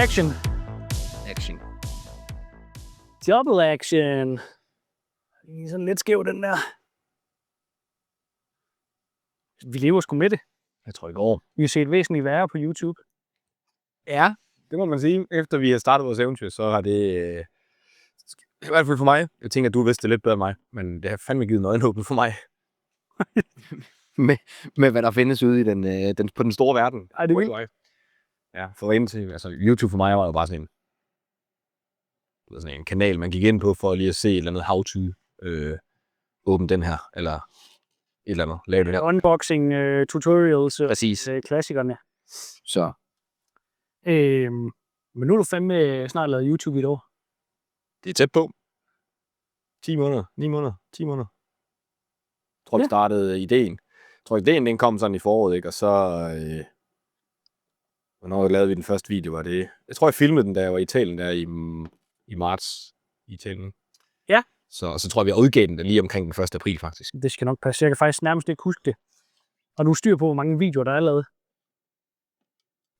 Action. Action. Double action. Det er sådan lidt skæv, den der. Vi lever sgu med det. Jeg tror ikke over. Vi har set væsentligt værre på YouTube. Ja, det må man sige. Efter vi har startet vores eventyr, så har det... I hvert fald for mig. Jeg tænker, at du vidste det lidt bedre end mig. Men det har fandme givet noget åbent for mig. med hvad der findes ude i på den store verden. Ej, det er vildt. Ja, for indtil, altså YouTube for mig var jo bare sådan en kanal, man gik ind på for lige at se et eller andet how-to. Åbne den her, eller et eller andet. Lave det her. Unboxing, tutorials. Præcis. Klassikerne. Så. Men nu er du fandme snart lavet YouTube i et år. Det er tæt på. 10 måneder, 9 måneder, 10 måneder. Jeg tror, vi startede ideen. Jeg tror, ideen den kom sådan i foråret, ikke? Og så... hvornår lavede vi den første video, var det... Jeg tror, jeg filmede den, da jeg var i Italien, der i marts i Italien. Ja. Så tror jeg, vi har udgivet den lige omkring den 1. april, faktisk. Det skal nok passe. Jeg kan faktisk nærmest ikke huske det. Og du styr på, hvor mange videoer, der er lavet.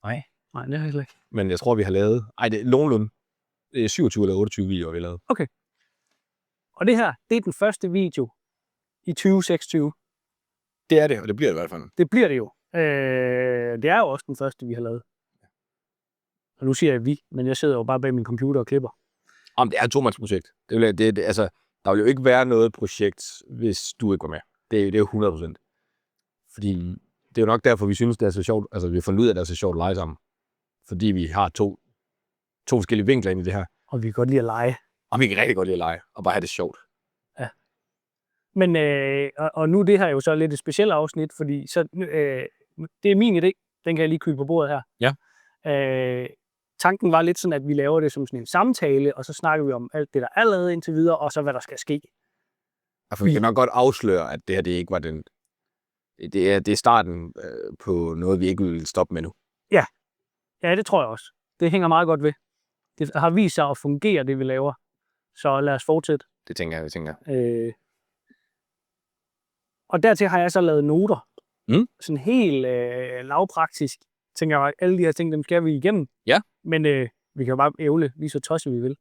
Nej, det har jeg slet ikke. Men jeg tror, vi har lavet... det er nogenlunde. Det er 27 eller 28 videoer, vi har lavet. Okay. Og det her, det er den første video i 2026. Det er det, og det bliver det i hvert fald. Det bliver det jo. Det er jo også den første, vi har lavet. Og nu siger jeg vi, men jeg sidder jo bare bag min computer og klipper. Det er et tomandsprojekt. Altså, der vil jo ikke være noget projekt, hvis du ikke var med. Det er jo 100%. Fordi det er jo nok derfor, vi synes, det er så sjovt. Altså, vi har fundet ud af, at det er så sjovt at lege sammen. Fordi vi har to forskellige vinkler ind i det her. Og vi kan godt lide at lege. Og vi kan rigtig godt lide at lege, og bare have det sjovt. Ja. Men, og nu er det her jo så lidt et specielt afsnit, fordi så, det er min idé. Den kan jeg lige købe på bordet her. Ja. Tanken var lidt sådan, at vi laver det som sådan en samtale, og så snakker vi om alt det, der er lavet indtil videre, og så hvad der skal ske. Altså, vi kan nok godt afsløre, at det her det ikke var den... Det er starten på noget, vi ikke vil stoppe med nu. Ja. Ja, det tror jeg også. Det hænger meget godt ved. Det har vist sig at fungere, det vi laver. Så lad os fortsætte. Det tænker jeg. Og dertil har jeg så lavet noter. Mm. Sådan helt lavpraktisk. Tænker jeg, alle de her ting, dem skal vi igennem. Ja. Men vi kan jo bare ævle lige så tosset, vi vil.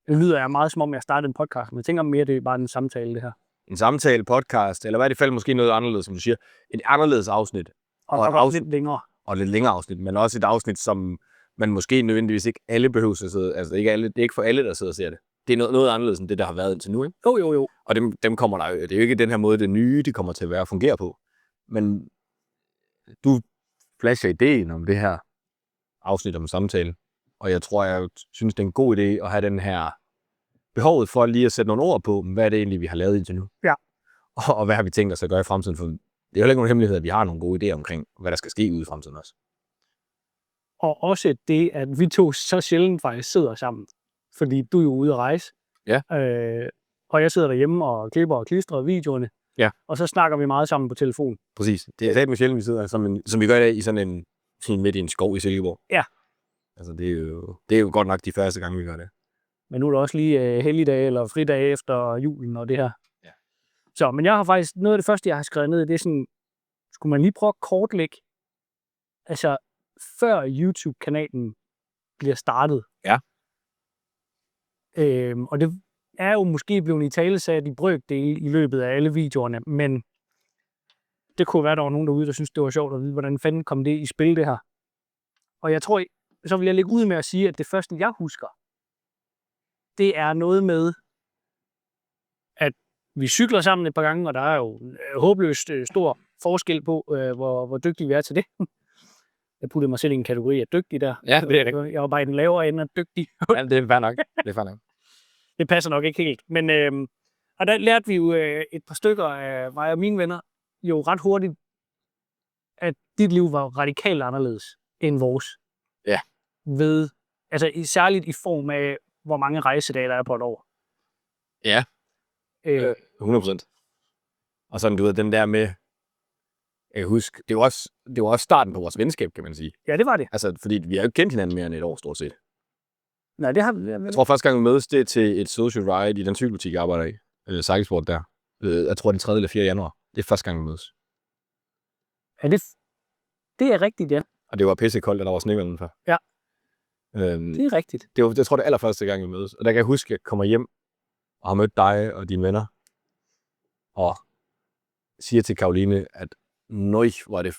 Det lyder jeg meget som om, jeg startede en podcast, men jeg tænker mere, det er bare en samtale, det her. En samtale, podcast, eller hvad er det fald måske noget anderledes, som du siger. Et anderledes afsnit. Og lidt længere. Og lidt længere afsnit, men også et afsnit, som man måske nødvendigvis ikke alle behøver at sidde. Altså det er ikke for alle, der sidder og ser det. Det er noget anderledes end det, der har været indtil nu, ikke? Jo. Og dem kommer der jo. Det er jo ikke den her måde, det nye, det kommer til at være at fungere på. Men du flasher ideen om det her afsnit om samtale. Og jeg tror, jeg synes, det er en god idé at have den her behovet for lige at sætte nogle ord på, hvad er det egentlig, vi har lavet indtil nu. Ja. Og hvad har vi tænkt os at gøre i fremtiden? For det er jo ikke nogen hemmelighed, at vi har nogle gode idéer omkring, hvad der skal ske ude i fremtiden også. Og også det, at vi to så sjældent faktisk sidder sammen. Fordi du er jo ude at rejse. Ja. Og jeg sidder derhjemme og klipper og klistrer videoerne. Ja. Og så snakker vi meget sammen på telefon. Præcis. Det er satme sjældent, vi sidder som vi gør i dag i sådan midt i en skov i Silkeborg. Ja. Altså det er jo godt nok de første gange, vi gør det. Men nu er der også lige helligdage eller fridage efter julen og det her. Ja. Så, men jeg har faktisk, noget af det første, jeg har skrevet ned, det er sådan, skulle man lige prøve at kortlægge, altså før YouTube-kanalen bliver startet. Ja. Og det er jo måske blevet i talesat i brøkdele i løbet af alle videoerne, men det kunne være, der var nogen derude, der synes det var sjovt at vide, hvordan fanden kom det i spil, det her. Og jeg tror, så vil jeg lægge ud med at sige, at det første, jeg husker, det er noget med, at vi cykler sammen et par gange, og der er jo håbløst stor forskel på, hvor dygtige vi er til det. Jeg puttede mig selv i en kategori af dygtig der. Ja, det er rigtigt. Jeg var bare i den lavere ende af dygtig. Ja, det er fair nok. Det passer nok ikke helt. Men og der lærte vi jo et par stykker af mig og mine venner jo ret hurtigt, at dit liv var radikalt anderledes end vores. Ja. Altså særligt i form af, hvor mange rejsedage der er på et år. Ja. 100%. Og sådan, du ved, den der med, jeg kan huske, det var også starten på vores venskab, kan man sige. Ja, det var det. Altså, fordi vi har jo kendt hinanden mere end et år, stort set. Nej, det har vi. Jeg tror første gang, vi mødes, det til et social ride i den cykelbutik, jeg arbejder i. Cykelsport der. Jeg tror, det er 3. eller 4. januar. Det er første gang, vi mødes. Ja, det er rigtigt, ja. Og det var pissekoldt, og der var sne udenfor. Ja. Det er rigtigt. Det var, jeg tror, det er allerførste gang, vi mødes. Og der kan jeg huske, at jeg kommer hjem og har mødt dig og dine venner. Og siger til Karoline, at nøj, var det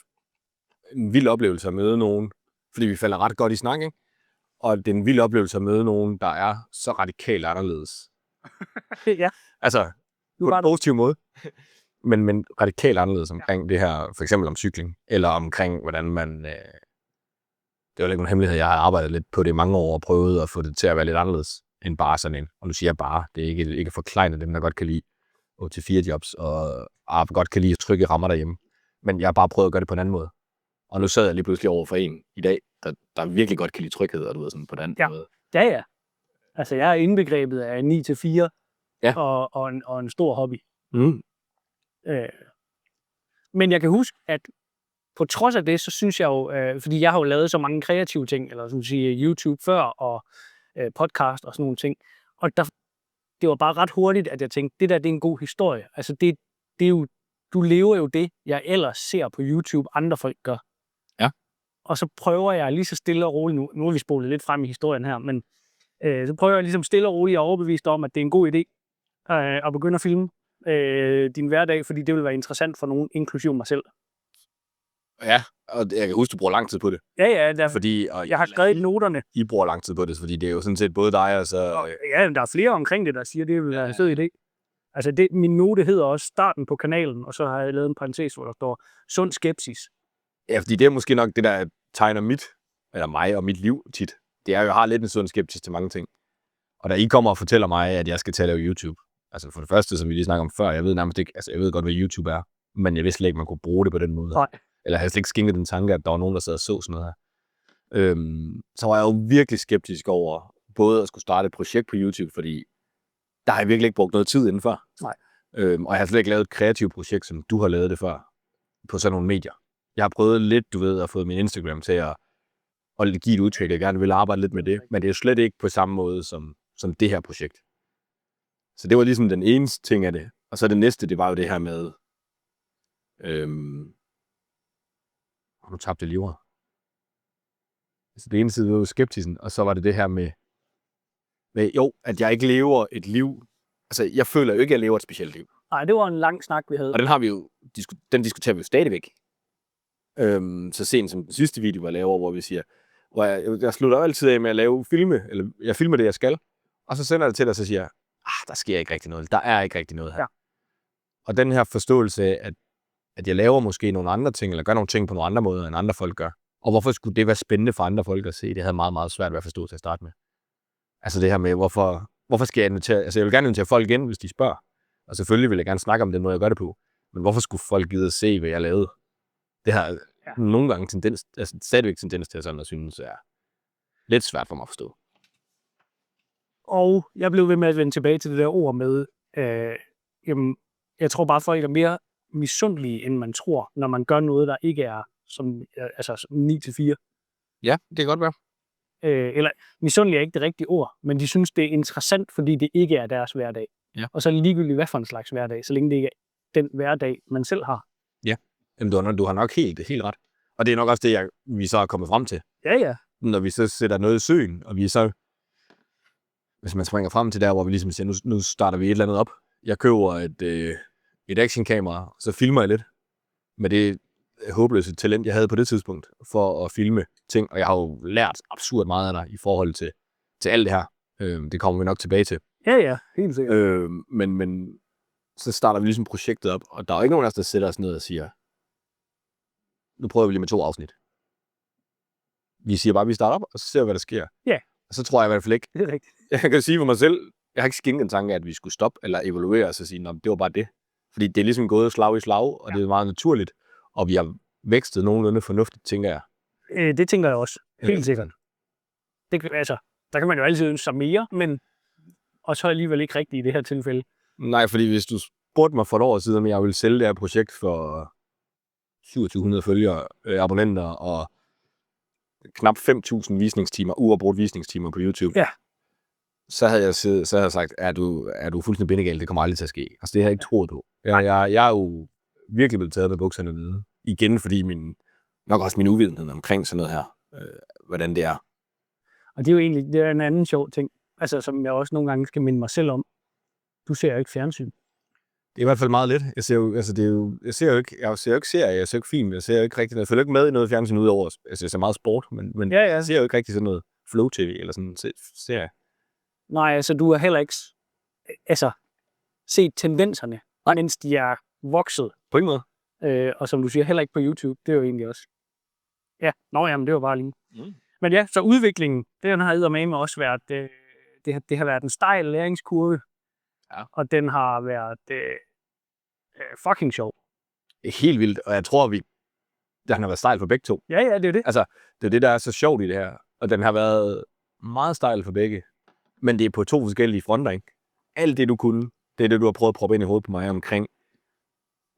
en vild oplevelse at møde nogen. Fordi vi falder ret godt i snak, ikke? Og det er en vild oplevelse at møde nogen, der er så radikalt anderledes. Ja. Altså, på en positiv måde. men radikalt anderledes omkring det her, for eksempel om cykling, eller omkring, hvordan man... det var ikke nogen hemmelighed, jeg har arbejdet lidt på det i mange år, og prøvet at få det til at være lidt anderledes, end bare sådan en. Og nu siger jeg bare, det er ikke forklejnet dem, der godt kan lide 8-4 jobs, og godt kan lide at trygge rammer derhjemme. Men jeg har bare prøvet at gøre det på en anden måde. Og nu sad jeg lige pludselig over for en i dag, der virkelig godt kan lide tryghed, og du ved, sådan på den måde. Ja. Altså, jeg er indbegrebet af 9-4, ja. og en stor hobby. Mm. Men jeg kan huske, at på trods af det, så synes jeg jo, fordi jeg har jo lavet så mange kreative ting, eller som sige YouTube før, og podcast og sådan nogle ting, og det var bare ret hurtigt, at jeg tænkte, det er en god historie. Altså, det er jo, du lever jo det, jeg ellers ser på YouTube, andre folk gør. Ja. Og så prøver jeg lige så stille og roligt, nu har vi spolet lidt frem i historien her, men så prøver jeg ligesom stille og roligt at overbevise dig om, at det er en god idé at begynde at filme din hverdag, fordi det vil være interessant for nogen, inklusive mig selv. Ja, og jeg kan huske, du bruger lang tid på det. Ja, fordi, jeg har skrevet noterne. I bruger lang tid på det, fordi det er jo sådan set både dig og så... Ja, der er flere omkring det, der siger, det vil være en fed idé. Altså, min note hedder også starten på kanalen, og så har jeg lavet en parentes, hvor der står sund skepsis. Ja, fordi det er måske nok det, der tegner mig og mit liv tit. Det er jo, jeg har lidt en sund skepsis til mange ting. Og da I kommer og fortæller mig, at jeg skal til at lave YouTube, altså for det første, som vi lige snakker om før, jeg ved nærmest ikke, altså jeg ved godt, hvad YouTube er, men jeg vidste slet ikke, man kunne bruge det på den måde. Nej. Eller jeg havde slet ikke skænket den tanke, at der var nogen, der sad og så sådan noget her. Så var jeg jo virkelig skeptisk over både at skulle starte et projekt på YouTube, fordi der har jeg virkelig ikke brugt noget tid indenfor. Nej. Og jeg har slet ikke lavet et kreativt projekt, som du har lavet det før, på sådan nogle medier. Jeg har prøvet lidt, du ved, at få min Instagram til at give et udtryk, jeg gerne vil arbejde lidt med det, men det er jo slet ikke på samme måde som det her projekt. Så det var ligesom den eneste ting af det. Og så det næste, det var jo det her med... nu tabte jeg livet. Så det ene side var jo skeptisen, og så var det her med at jeg ikke lever et liv... Altså, jeg føler jo ikke, at jeg lever et specielt liv. Nej, det var en lang snak, vi havde. Og den har vi jo... Den diskuterer vi jo stadigvæk. Så sent som den sidste video, jeg laver, hvor vi siger... Hvor jeg slutter altid af med at lave filme, eller jeg filmer det, jeg skal, og så sender jeg det til dig, og så siger jeg, der sker ikke rigtig noget, der er ikke rigtig noget her. Ja. Og den her forståelse af, at jeg laver måske nogle andre ting, eller gør nogle ting på nogle andre måder, end andre folk gør. Og hvorfor skulle det være spændende for andre folk at se? Det havde meget, meget svært ved at forstå til at starte med. Altså det her med, hvorfor skal jeg invitere... Altså jeg vil gerne invitere folk ind, hvis de spørger. Og selvfølgelig vil jeg gerne snakke om den måde, jeg gør det på. Men hvorfor skulle folk gide at se, hvad jeg lavede? Det har nogle gange stadigvæk tendens til at sådan, at synes er lidt svært for mig at forstå. Og jeg blev ved med at vende tilbage til det der ord med, jamen, jeg tror bare, folk er mere misundelige, end man tror, når man gør noget, der ikke er som 9-4. Ja, det kan godt være. Eller misundelig er ikke det rigtige ord, men de synes, det er interessant, fordi det ikke er deres hverdag. Ja. Og så er det ligegyldigt, hvad for en slags hverdag, så længe det ikke er den hverdag, man selv har. Ja, jamen, du har nok helt ret. Og det er nok også det, vi så er kommet frem til. Ja. Når vi så sætter noget i søen, og vi så, hvis man springer frem til der, hvor vi ligesom siger, nu starter vi et eller andet op. Jeg køber et actionkamera, så filmer jeg lidt med det håbløse talent, jeg havde på det tidspunkt, for at filme ting. Og jeg har jo lært absurd meget af dig i forhold til alt det her. Det kommer vi nok tilbage til. Ja, helt sikkert. Men så starter vi ligesom projektet op, og der er jo ikke nogen af os, der sætter os ned og siger, nu prøver vi lige med 2 afsnit. Vi siger bare, at vi starter op, og så ser vi, hvad der sker. Ja. Og så tror jeg i hvert fald ikke. Det er rigtigt. Jeg kan sige for mig selv, jeg har ikke skænket en tanke af, at vi skulle stoppe eller evaluere os og sige, det var bare det. Fordi det er ligesom gået slag i slag, og det er meget naturligt. Og vi har vækstet nogenlunde fornuftigt, tænker jeg. Det tænker jeg også. Helt sikkert. Der kan man jo altid ønske sig mere, men og så alligevel ikke rigtigt i det her tilfælde. Nej, fordi hvis du spurgte mig for et år siden, om jeg ville sælge det her projekt for 2700 følgere, abonnenter og knap 5.000 visningstimer, uafbrudt visningstimer på YouTube, ja. så havde jeg sagt, er du fuldstændig bindegal, det kommer aldrig til at ske. Altså det har jeg ikke troet på. Jeg er jo virkelig blevet taget med bukserne nede. Igen, fordi nok også min uvidenhed omkring sådan noget her, hvordan det er. Og det er jo egentlig det er en anden sjov ting, altså som jeg også nogle gange skal minde mig selv om. Du ser jo ikke fjernsyn. Det er i hvert fald meget lidt. Jeg ser jo, altså det er jo, jeg ser jo ikke serier, jeg ser jo ikke film, jeg ser jo ikke rigtig, jeg følger ikke med i noget fjernsyn udover, altså jeg ser meget sport, men jeg ser jo ikke rigtig sådan noget flow-tv eller sådan en serie. Nej, altså du har heller ikke set tendenserne, mens de er vokset. På ingen måde. Og som du siger, heller ikke på YouTube. Det er jo egentlig også. Ja, jamen det var bare lige. Men ja, så udviklingen, den har eddermame også været, det har været en stejl læringskurve. Ja. Og den har været fucking sjov. Det er helt vildt, og jeg tror, den har været stejl for begge to. Ja, det er det. Altså, det er det, der er så sjovt i det her. Og den har været meget stejl for begge. Men det er på 2 forskellige fronter, ikke? Alt det, du kunne, det er det, du har prøvet at proppe ind i hovedet på mig omkring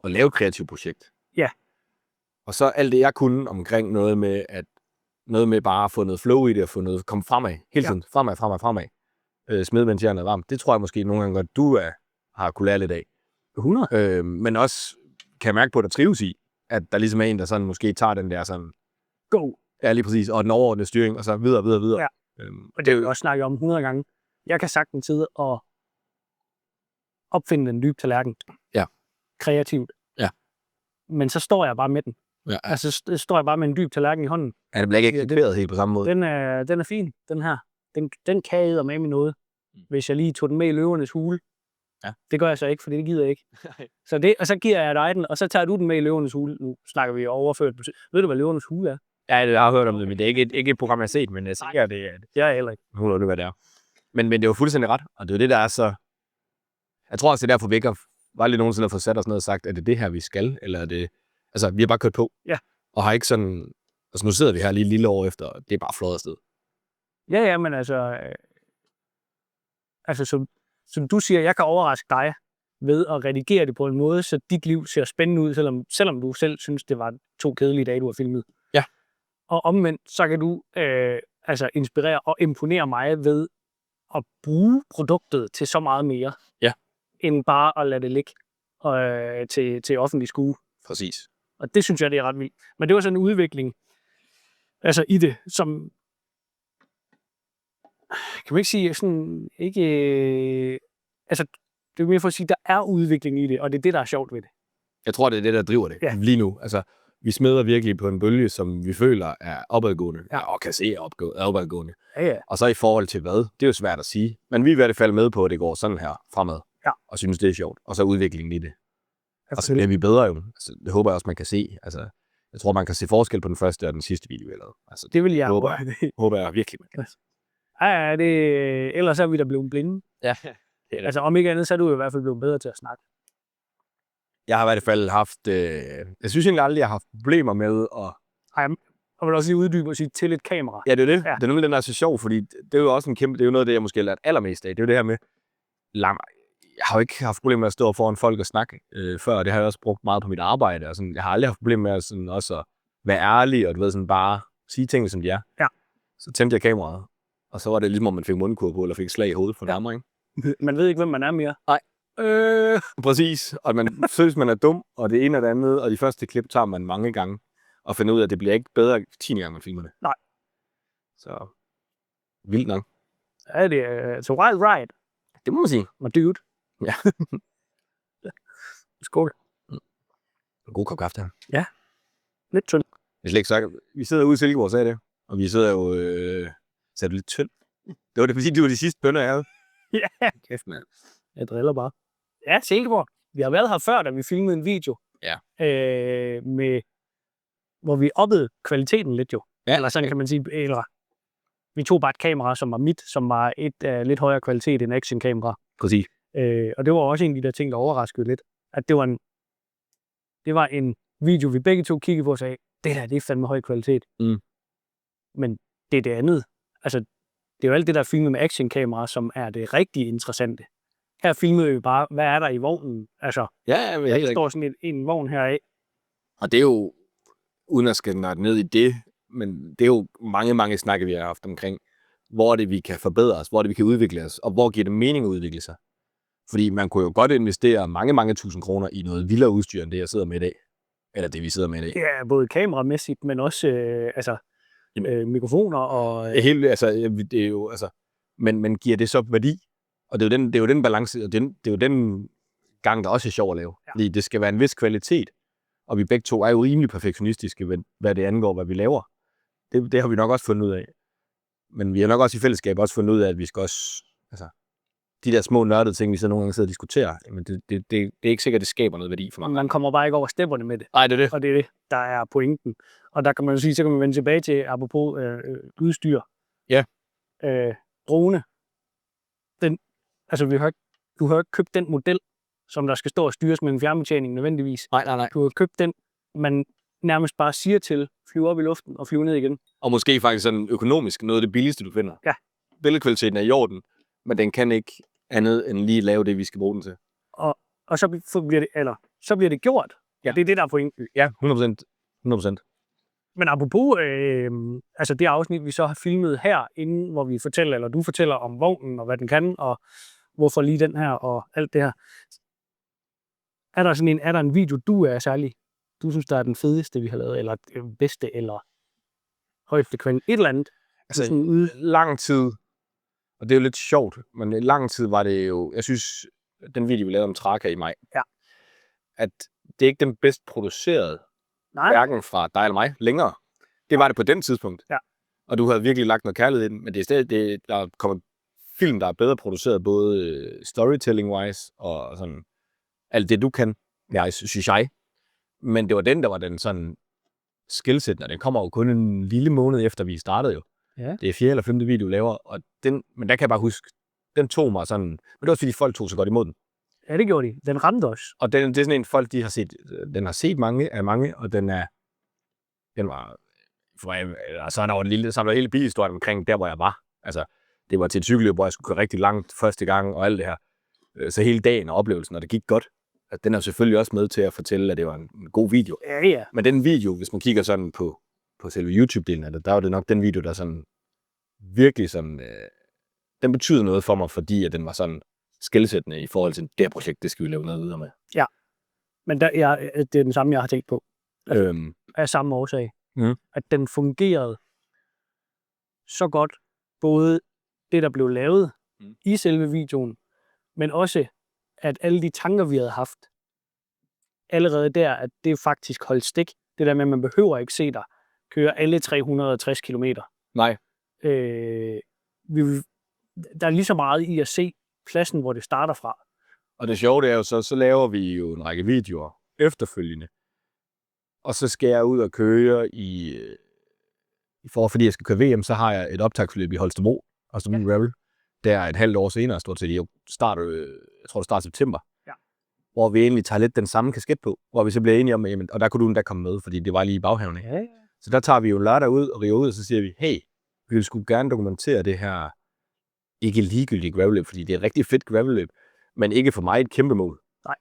at lave et kreativt projekt. Ja. Og så alt det, jeg kunne omkring noget med bare at få noget flow i det, og få noget komme fremad. Hele tiden. Fremad. Smid, mens jernet er varmt. Det tror jeg måske nogle gange godt, du har kunne lære lidt af. 100. Men også kan jeg mærke på, at der trives i, at der ligesom er en, der sådan måske tager den der sådan... Go! Ja, lige præcis. Og den overordnede styring, og så videre. Ja. Og det har vi også snakket om 100 gange. Jeg kan sagtens sidde og opfinde den dybe tallerken. Ja. Kreativt. Ja. Men så står jeg bare med den. Ja. Altså, så står jeg bare med en dyb tallerken i hånden. Ja, det bliver ikke eksekveret helt på samme måde. Den er fin, den her. Den kan jeg eddermame med noget. Hvis jeg lige tog den med i løvernes hule. Ja. Det gør jeg så ikke, for det gider jeg ikke. Og så giver jeg dig den, og så tager du den med i løvernes hule. Nu snakker vi overført. Ved du, hvad løvernes hule er? Ja, jeg har hørt om det, men det er ikke et program, jeg har set, men jeg tænker, det er... Jeg er heller ikke. Nu ved du, hvad det er. Men det er jo fuldstændig ret, og det er jo det, der er så... Jeg tror også, det er derfor, vi ikke var lidt nogensinde at få sat os ned og sagt, er det det her, vi skal, eller er det... Altså, vi har bare kørt på. Ja. Og har ikke sådan... Altså, nu sidder vi her lige et lille år efter, og det er bare flot afsted. Ja, men altså som du siger, jeg kan overraske dig ved at redigere det på en måde, så dit liv ser spændende ud, selvom du selv synes, det var 2 kedelige dage, du har filmet. Ja. Og omvendt, så kan du inspirere og imponere mig ved at bruge produktet til så meget mere, end bare at lade det ligge til offentlig skue. Præcis. Og det synes jeg, det er ret vildt. Men det var sådan en udvikling altså i det, som kan man ikke sige sådan, ikke... altså, det er mere for at sige, der er udvikling i det, og det er det, der er sjovt ved det. Jeg tror, det er det, der driver det lige nu. Altså, vi smider virkelig på en bølge, som vi føler er opadgående, og kan se er opadgående. Ja. Og så i forhold til hvad? Det er jo svært at sige. Men vi er i hvert fald med på, at det går sådan her fremad, og synes, det er sjovt. Og så udviklingen i det. Og så bliver vi bedre jo. Altså, det håber jeg også, man kan se. Altså, jeg tror, man kan se forskel på den første og den sidste video, vi lavede. Altså, det vil jeg håber jeg virkelig, man kan. Ja, ellers er vi da blevet blinde. Ja. Altså, om ikke andet, så er du i hvert fald blevet bedre til at snakke. Jeg har i hvert fald haft... jeg synes egentlig aldrig, jeg har haft problemer med at... Og vil også lige uddybe og sige til et kamera. Ja, det er det. Ja. Det er nemlig den, der er så sjov, fordi det er jo også en kæmpe... Det er jo noget af det, jeg måske har lært allermest af. Det er jo det her med... Jeg har jo ikke haft problemer med at stå foran folk og snakke før, og det har jeg også brugt meget på mit arbejde. Og sådan, jeg har aldrig haft problemer med at sådan også at være ærlig, og du ved, sådan bare sige tingene, som de er. Ja. Så tændte jeg kameraet, og så var det ligesom, om man fik mundkur på, eller fik slag i hovedet for nærmere, ikke? Man ved ikke, hvem man er mere. Nej. Præcis, og man synes, man er dum, og det ene og det andet, og de første klip tager man mange gange, og finder ud af, at det bliver ikke bedre 10 gange, man filmer det. Nej. Så vildt nok. Ja, det er så wild ride. Det må man sige. My dude. Ja. Skål. En god kop kaffe her. Ja. Lidt tynd. Jeg slet ikke sagt. Vi sidder ude i Silkeborg, sagde det. Og vi sidder jo... så er det lidt tynd. Det var det, fordi du var de sidste bønner, jeg havde. Ja. Kæft, mand. Jeg driller bare. Ja, Silkeborg. Vi har været her før, da vi filmede en video. Ja. Hvor vi oppede kvaliteten lidt jo. Ja. Eller sådan kan man sige. Eller vi tog bare et kamera, som var mit, som var et lidt højere kvalitet end actionkamera. Præcis. Og det var også en af de der ting, der overraskede lidt. At det var en video, vi begge to kiggede på og sagde, det er fandme høj kvalitet. Mm. Men det er det andet. Altså, det er jo alt det, der er filmet med actionkamera, som er det rigtig interessante. Her filmede vi bare, hvad er der i vognen? Altså, der står sådan en vogn heraf. Og det er jo, uden at skal nørde ned i det, men det er jo mange snakke, vi har haft omkring, hvor er det, vi kan forbedre os, hvor er det, vi kan udvikle os, og hvor giver det mening at udvikle sig. Fordi man kunne jo godt investere mange tusind kroner i noget vildere udstyr, end det, jeg sidder med i dag. Eller det, vi sidder med i dag. Ja, både kameramæssigt, men også mikrofoner og... Helt, altså, det er jo, altså, men giver det så værdi? Og det er jo den balance, og det er jo den gang, der også er sjov at lave. Ja. Fordi det skal være en vis kvalitet, og vi begge to er jo rimelig perfektionistiske, hvad det angår, hvad vi laver. Det har vi nok også fundet ud af. Men vi har nok også i fællesskab også fundet ud af, at vi skal også... Altså, de der små nørdede ting, vi så nogle gange sidder og diskuterer, men det er ikke sikkert, at det skaber noget værdi for mig. Man kommer bare ikke over stepperne med det. Nej, det er det. Og det er det, der er pointen. Og der kan man jo sige, så kan man vende tilbage til, apropos udstyr. Ja. Drone. Altså, du har ikke købt den model, som der skal stå og styres med en fjernbetjening nødvendigvis. Nej. Du har købt den, man nærmest bare siger til, flyve op i luften og flyve ned igen. Og måske faktisk sådan økonomisk noget af det billigste, du finder. Ja. Billedkvaliteten er i orden, men den kan ikke andet end lige lave det, vi skal bruge den til. Og så bliver det gjort. Ja. Det er det, der er pointen. Ja, 100%. Men apropos altså det afsnit, vi så har filmet her, inden hvor vi fortæller, eller du fortæller om vognen og hvad den kan, og hvorfor lige den her og alt det her. Er der en video, du er særlig, du synes, der er den fedeste, vi har lavet, eller bedste, eller højeste kvalitet, et eller andet? Altså, lang tid, og det er jo lidt sjovt, men i lang tid var det jo, jeg synes, den video, vi lavede om Traka i maj, ja. At det er ikke den bedst producerede, hverken fra dig eller mig, længere. Det var det på den tidspunkt. Ja. Og du havde virkelig lagt noget kærlighed ind, men det er stadig, der kommer film, der er bedre produceret, både storytelling-wise og sådan, alt det, du kan, synes jeg. Men det var den, der var den sådan skillset, og den kommer jo kun en lille måned efter, vi startede jo. Ja. Det er 4. eller 5. video, vi laver, og men der kan jeg bare huske, den tog mig sådan, men det var også fordi folk tog så godt imod den. Ja, det gjorde de. Den ramte os. Og det er sådan en folk, de har set, den har set mange, og den var, for mig, altså der var en hele bilhistorie omkring der, hvor jeg var. Altså, det var til et cykelløb, hvor jeg skulle køre rigtig langt første gang, og alt det her. Så hele dagen og oplevelsen, og det gik godt. Den er selvfølgelig også med til at fortælle, at det var en god video. Ja. Men den video, hvis man kigger sådan på selve YouTube-delen af det, der var det nok den video, der sådan virkelig sådan, den betyder noget for mig, fordi at den var sådan skelsættende i forhold til det her projekt, det skal vi lave noget videre med. Ja, men det er den samme, jeg har tænkt på. Af samme årsag. At den fungerede så godt, både det, der blev lavet i selve videoen, men også, at alle de tanker, vi havde haft, allerede der, at det faktisk holdt stik. Det der med, at man behøver ikke se dig køre alle 360 kilometer. Nej. Der er lige så meget i at se pladsen, hvor det starter fra. Og det sjove, det er jo så laver vi jo en række videoer efterfølgende. Og så skal jeg ud og køre fordi jeg skal køre VM, så har jeg et optagsforløb i Holstebro, Gravel. Der er et halvt år senere, stort set. Jeg tror, det starter september. Ja. Hvor vi egentlig tager lidt den samme kasket på, hvor vi så bliver enige om, jamen, og der kunne du endda komme med, fordi det var lige i baghaven. Ja. Så der tager vi jo en lørdag ud og river ud, og så siger vi, hey, vi skulle gerne dokumentere det her ikke ligegyldige gravelløb, fordi det er et rigtig fedt gravelløb, men ikke for mig et kæmpe mål. Nej.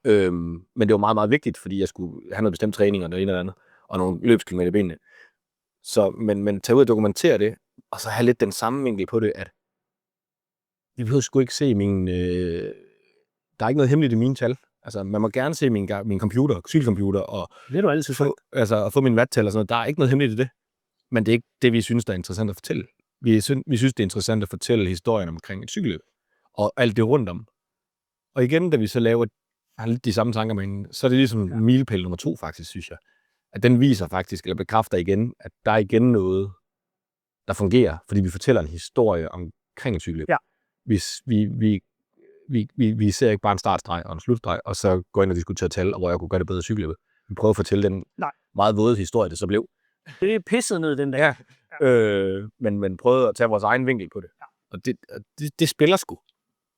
Men det var meget, meget vigtigt, fordi jeg skulle have noget bestemt træning og noget eller andet, og nogle løbskilometer i benene. Så, men tage ud og dokumentere det, og så have lidt den samme vinkel på det, at vi behøver sgu ikke se min... der er ikke noget hemmeligt i mine tal. Altså, man må gerne se min computer, cykelcomputer, og det er du altid få min watt-tal og sådan noget. Der er ikke noget hemmeligt i det. Men det er ikke det, vi synes, der er interessant at fortælle. Vi synes, det er interessant at fortælle historien omkring et cykelløb, og alt det rundt om. Og igen, da vi så har lidt de samme tanker med hende, så er det ligesom milepæl nummer 2, faktisk, synes jeg. At den viser faktisk, eller bekræfter igen, at der er igen noget, der fungerer, fordi vi fortæller en historie omkring et cykelløb. Ja. Vi ser ikke bare en startstreg og en slutstreg, og så går ind og diskuterer tal, og hvor jeg kunne gøre det bedre i cykelløbet. Vi prøver at fortælle den meget våde historie, det så blev. Det er pisset ned den der. Ja. Men prøvede at tage vores egen vinkel på det. Ja. Og det spiller sgu på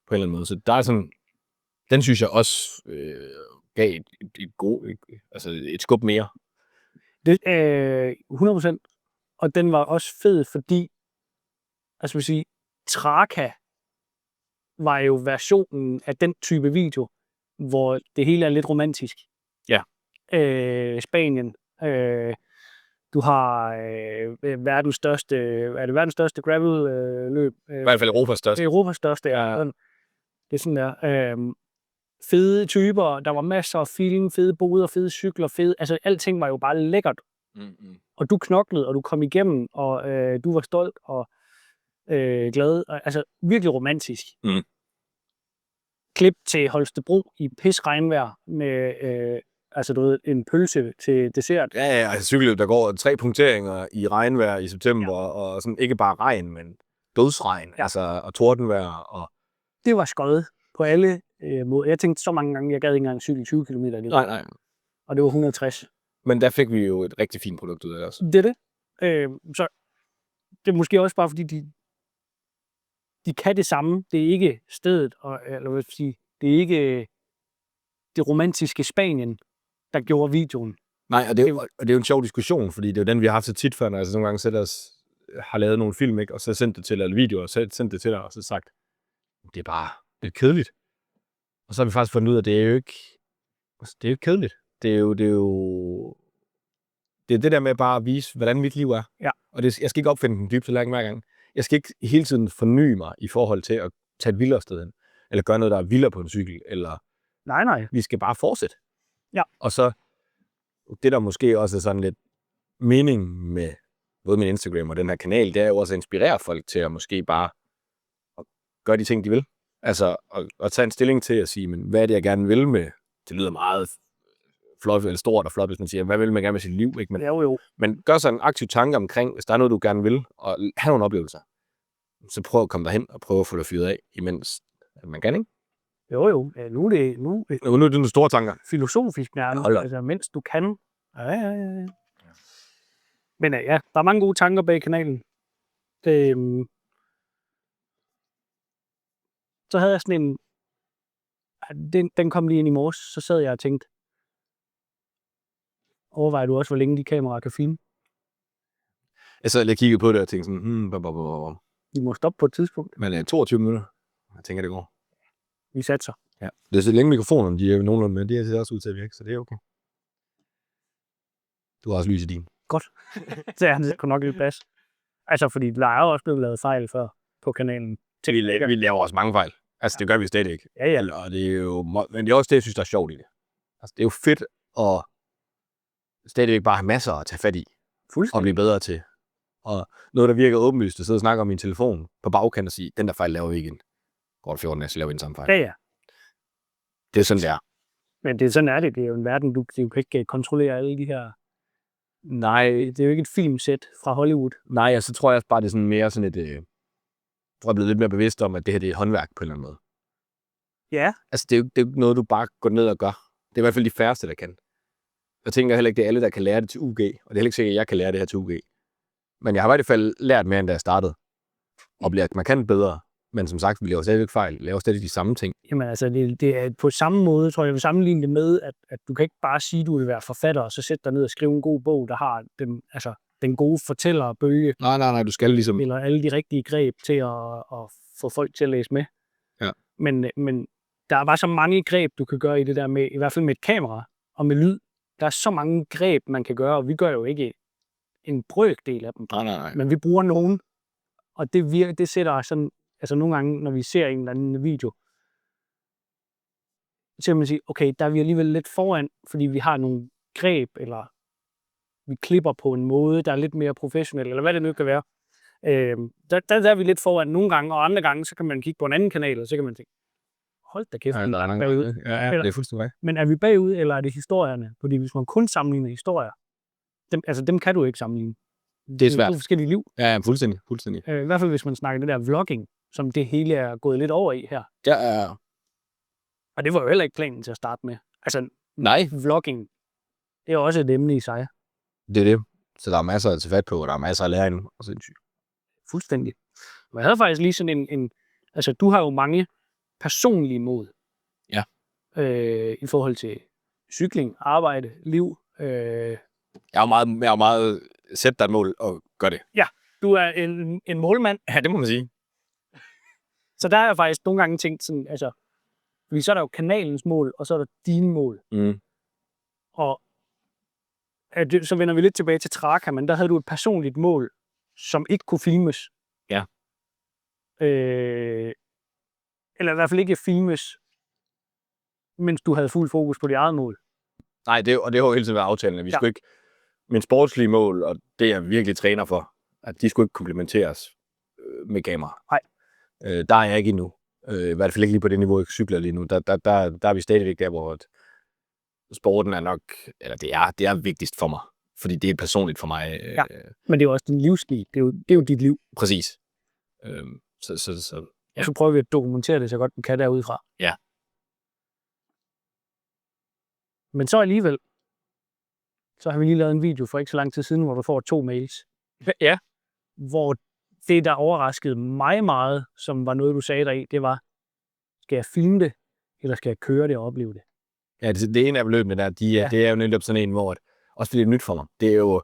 en eller anden måde. Så der er sådan, den synes jeg også gav et skub mere. Det 100%. Og den var også fed, fordi, altså vil sige, Traka var jo versionen af den type video, hvor det hele er lidt romantisk. Ja. Spanien. Du har verdens største gravel-løb. I hvert fald Europas største. Europas største, ja. Det er sådan der. Fede typer, der var masser af film, fede boder, fede cykler, altså alting var jo bare lækkert Og du knoklede, og du kom igennem, og du var stolt og glad. Altså virkelig romantisk. Klip til Holstebro i pisregnvejr med altså du ved, en pølse til dessert. Ja, altså cykelløb, der går 3 punkteringer i regnvejr i september, og sådan ikke bare regn, men dødsregn, altså, og tordenvejr. Og... Det var skøjet på alle måder. Jeg tænkte så mange gange, jeg gad ikke engang cykle 20 km. Nej. Og det var 160. Men der fik vi jo et rigtig fint produkt ud af det også. Det er det. Så det er måske også bare, fordi de kan det samme. Det er ikke stedet, eller hvad skal jeg sige, det er ikke det romantiske Spanien, der gjorde videoen. Nej, og det er jo en sjov diskussion, fordi det er jo den, vi har haft så tit før, når jeg nogle gange har lavet nogle film, ikke, og så sendt det til, eller videoer, og sendt det til dig, og så sagt, det er bare lidt kedeligt. Og så har vi faktisk fundet ud af, at det er jo ikke kedeligt. Det er det der med bare at vise, hvordan mit liv er. Ja. Og jeg skal ikke opfinde den dybe tallerken hver gang. Jeg skal ikke hele tiden forny mig i forhold til at tage et vildere sted hen, eller gøre noget, der er vildere på en cykel, eller... Nej. Vi skal bare fortsætte. Ja. Og så, det der måske også er sådan lidt mening med både min Instagram og den her kanal, det er jo også at inspirere folk til at måske bare at gøre de ting, de vil. Altså at tage en stilling til at sige, men hvad er det, jeg gerne vil med? Det lyder meget flot eller stort og flot, hvis man siger, hvad vil man gerne med sit liv? Ikke? Men, jo. Men gør så en aktiv tanke omkring, hvis der er noget, du gerne vil, og have nogle oplevelser. Så prøv at komme derhen og prøve at få det fyret af, imens man kan, ikke? Jo. Ja, nu er det nogle store tanker. Filosofisk nærmest. Altså, mens du kan. Ja. Men ja, der er mange gode tanker bag kanalen. Så havde jeg sådan en... Den kom lige ind i morges, så sad jeg og tænkte, overvejer du også, hvor længe de kameraer kan filme? Jeg sad lige og kiggede på det og tænkte sådan, Vi må stoppe på et tidspunkt. Men 22 minutter. Jeg tænker, det går. Vi satser. Ja. Det er så længe mikrofonerne, de er nogenlunde med. Det ser også ud til at virke, så det er okay. Du har også lys i din. Godt. Det kunne nok ikke passe. Altså, fordi der er jo også blevet lavet fejl før på kanalen. Vi laver også mange fejl. Altså, det gør vi stadig ikke. Ja. Og det er jo, men det er også det, jeg synes, der er sjovt i det. Altså, det er jo fedt at stadigvæk bare have masser at tage fat i. Og blive bedre til. Og noget, der virker åbenlyst, at sidde og snakke om min telefon på bagkant og sige, den der fejl laver vi ikke igen. Går det 14 dage, så laver vi den samme fejl. Ja. Det er sådan, det er. Men det er sådan det. Det er jo en verden, du kan ikke kontrollere alle de her... Nej, det er jo ikke et filmsæt fra Hollywood. Nej, og så tror jeg også bare, det er sådan mere sådan et... Jeg tror, jeg er blevet lidt mere bevidst om, at det her det er håndværk på en eller anden måde. Ja. Altså, det er jo ikke noget, du bare går ned og gør. Det er i hvert fald de færreste, der kan. Jeg tænker heller ikke, det er alle, der kan lære det til UG. Og det er heller ikke sikkert, at jeg kan lære det her til UG. Men jeg har i hvert fald lært mere, end da jeg startede. Og bliver markant bedre. Men som sagt, vi laver stadigvæk fejl. Vi laver stadig de samme ting. Jamen altså, det er på samme måde, tror jeg vil sammenligne det med, at du kan ikke bare sige, at du vil være forfatter, og så sætte dig ned og skrive en god bog, der har den gode fortællerbølge. Nej, du skal ligesom... Eller alle de rigtige greb til at få folk til at læse med. Ja. Men der er bare så mange greb, du kan gøre i det der med, i hvert fald med et kamera og med lyd. Der er så mange greb, man kan gøre, og vi gør jo ikke en brøkdel af dem. Nej. Men vi bruger nogen, og det sætter sådan... Altså nogle gange, når vi ser en eller anden video, så kan man sige, okay, der er vi alligevel lidt foran, fordi vi har nogle greb, eller vi klipper på en måde, der er lidt mere professionel, eller hvad det nu kan være. Der er vi lidt foran nogle gange, og andre gange, så kan man kigge på en anden kanal, og så kan man tænke, hold da kæft, der er bagud. Ja, det er fuldstændig rigtigt. Men er vi bagud, eller er det historierne? Fordi hvis man kun sammenligner historier, dem kan du ikke sammenligne. Det er svært. Det er forskellige liv. Ja, fuldstændig. I hvert fald, hvis man snakker det der vlogging, som det hele er gået lidt over i her. Ja. Og det var jo heller ikke planen til at starte med. Altså, nej. Vlogging, det er også et emne i sig. Det er det. Så der er masser at tage fat på, og der er masser at lære endnu. Og sindssygt. Fuldstændig. Men jeg havde faktisk lige sådan en altså, du har jo mange personlige mål. Ja. I forhold til cykling, arbejde, liv. Jeg er meget sæt dig et mål og gør det. Ja, du er en målmand. Ja, det må man sige. Så der er jeg faktisk nogle gange tænkt sådan, altså, fordi så er der jo kanalens mål, og så er der dine mål. Mm. Og så vender vi lidt tilbage til Traka, men der havde du et personligt mål, som ikke kunne filmes. Ja. Eller i hvert fald ikke filmes, mens du havde fuld fokus på dit eget mål. Nej, det har jo hele tiden været aftalen. Vi skulle ikke min sportslige mål, og det jeg virkelig træner for, at de skulle ikke komplementeres med kamera. Nej. Der er jeg ikke endnu. I hvert fald ikke lige på det niveau, jeg cykler lige nu. Der er vi stadigvæk der, hvor sporten er nok, eller det er vigtigst for mig, fordi det er personligt for mig. Ja, men det er jo også din livsstil. Det er jo dit liv. Præcis. Og så prøver vi at dokumentere det så godt vi kan derudefra. Ja. Men så alligevel, så har vi lige lavet en video for ikke så lang tid siden, hvor du får 2 mails. Ja. Hvor det, der overraskede mig meget, som var noget, du sagde deri, det var, skal jeg filme det, eller skal jeg køre det og opleve det? Ja, det ene af løbene der, det er jo netop sådan en, hvor også fordi det er nyt for mig. Det er jo,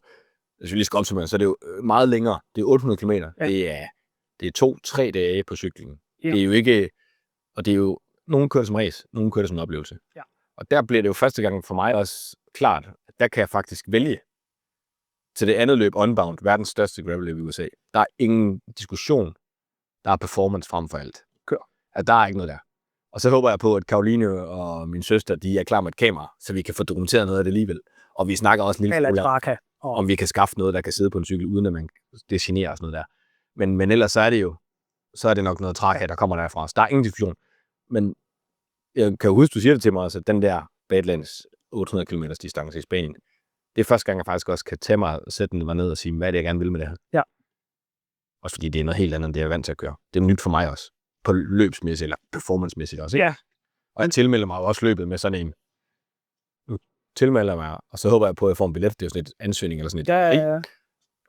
hvis vi lige skal opsummere, så er det jo meget længere. Det er 800 km. Ja. Det er 2-3 dage på cyklingen. Ja. Det er jo ikke, og det er jo, nogen kører det som race, nogen kører det som en oplevelse. Ja. Og der bliver det jo første gang for mig også klart, at der kan jeg faktisk vælge til det andet løb, Unbound, verdens største gravel-løb i USA. Der er ingen diskussion. Der er performance frem for alt. Kør. At der er ikke noget der. Og så håber jeg på, at Karoline og min søster, de er klar med et kamera, så vi kan få dokumenteret noget af det alligevel. Og vi snakker også en lille smule om vi kan skaffe noget, der kan sidde på en cykel, uden at det generer os noget der. Men ellers så er det nok noget Traka, der kommer derfra. Så der er ingen diskussion. Men jeg kan jo huske, du siger det til mig, altså den der Badlands 800 km distance i Spanien, det er første gang, jeg faktisk også kan tage mig og sætte mig ned og sige, hvad er det, jeg gerne vil med det her. Ja. Også fordi det er noget helt andet, end det jeg er vant til at køre. Det er nyt for mig også. På løbsmæssigt eller performancemæssigt også. Ikke? Ja. Og jeg tilmelder mig også løbet med sådan en. Nu tilmelder mig, og så håber jeg på, at jeg får en billet. Det er jo sådan et ansøgning eller sådan et. Ja.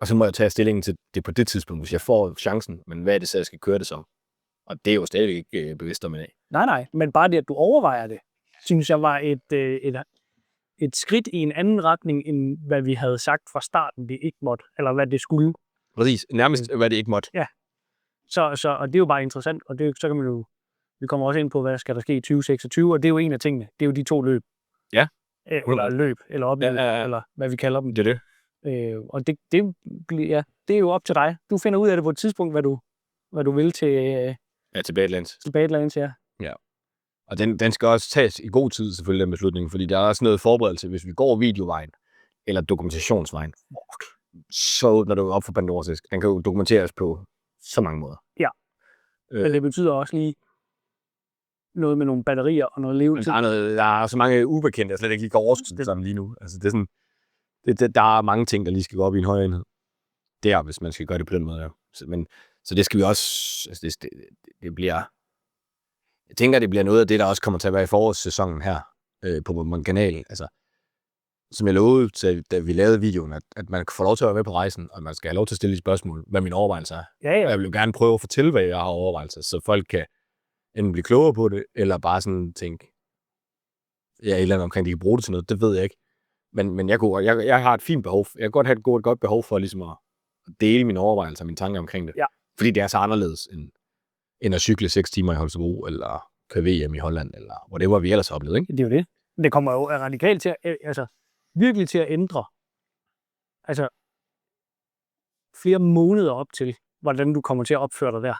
Og så må jeg tage stillingen til det på det tidspunkt, hvis jeg får chancen. Men hvad er det så, jeg skal køre det som? Og det er jo stadigvæk ikke bevidst om i dag. Nej. Men bare det, at du overvejer det, synes jeg var et skridt i en anden retning, end hvad vi havde sagt fra starten, det ikke måtte, eller hvad det skulle. Præcis. Nærmest, hvad det ikke måtte. Ja. Så og det er jo bare interessant, og så kan man jo, vi kommer også ind på, hvad skal der ske i 2026, og det er jo en af tingene. Det er jo de 2 løb. Ja. Eller løb, eller oplevelse, eller hvad vi kalder dem. Det er det. Og det er jo op til dig. Du finder ud af det på et tidspunkt, hvad du vil til til Badlands. Til Badlands, ja. Ja. Og den skal også tages i god tid, selvfølgelig, den beslutning, fordi der er også noget forberedelse, hvis vi går videovejen, eller dokumentationsvejen. Så åbner du op for Pandoras æske. Den kan jo dokumenteres på så mange måder. Ja. Men det betyder også lige noget med nogle batterier og noget levetid. Der er så mange ubekendte, jeg slet ikke lige kan overskue sammen lige nu. Altså, det er sådan, der er mange ting, der lige skal gå op i en højere enhed. Der, hvis man skal gøre det på den måde. Ja. Så det skal vi også. Altså det bliver. Jeg tænker, det bliver noget af det, der også kommer til at være i forårssæsonen her på min kanal. Altså, som jeg lovede, da vi lavede videoen, at man kan få lov til at være med på rejsen, og man skal have lov til at stille de spørgsmål, hvad mine overvejelser er. Ja. Og jeg vil jo gerne prøve at fortælle, hvad jeg har overvejelser, så folk kan enten blive klogere på det, eller bare sådan tænke, et eller andet omkring, de kan bruge det til noget, det ved jeg ikke. Men jeg har et fint behov. Jeg kan godt have et godt behov for ligesom at dele mine overvejelser og mine tanker omkring det. Ja. Fordi det er så anderledes, end at cykle 6 timer i Holstebro, eller køre VM i Holland, eller whatever vi ellers har oplevet, ikke? Det er jo det. Det kommer jo radikalt til at, virkelig til at ændre. Altså, flere måneder op til, hvordan du kommer til at opføre dig der.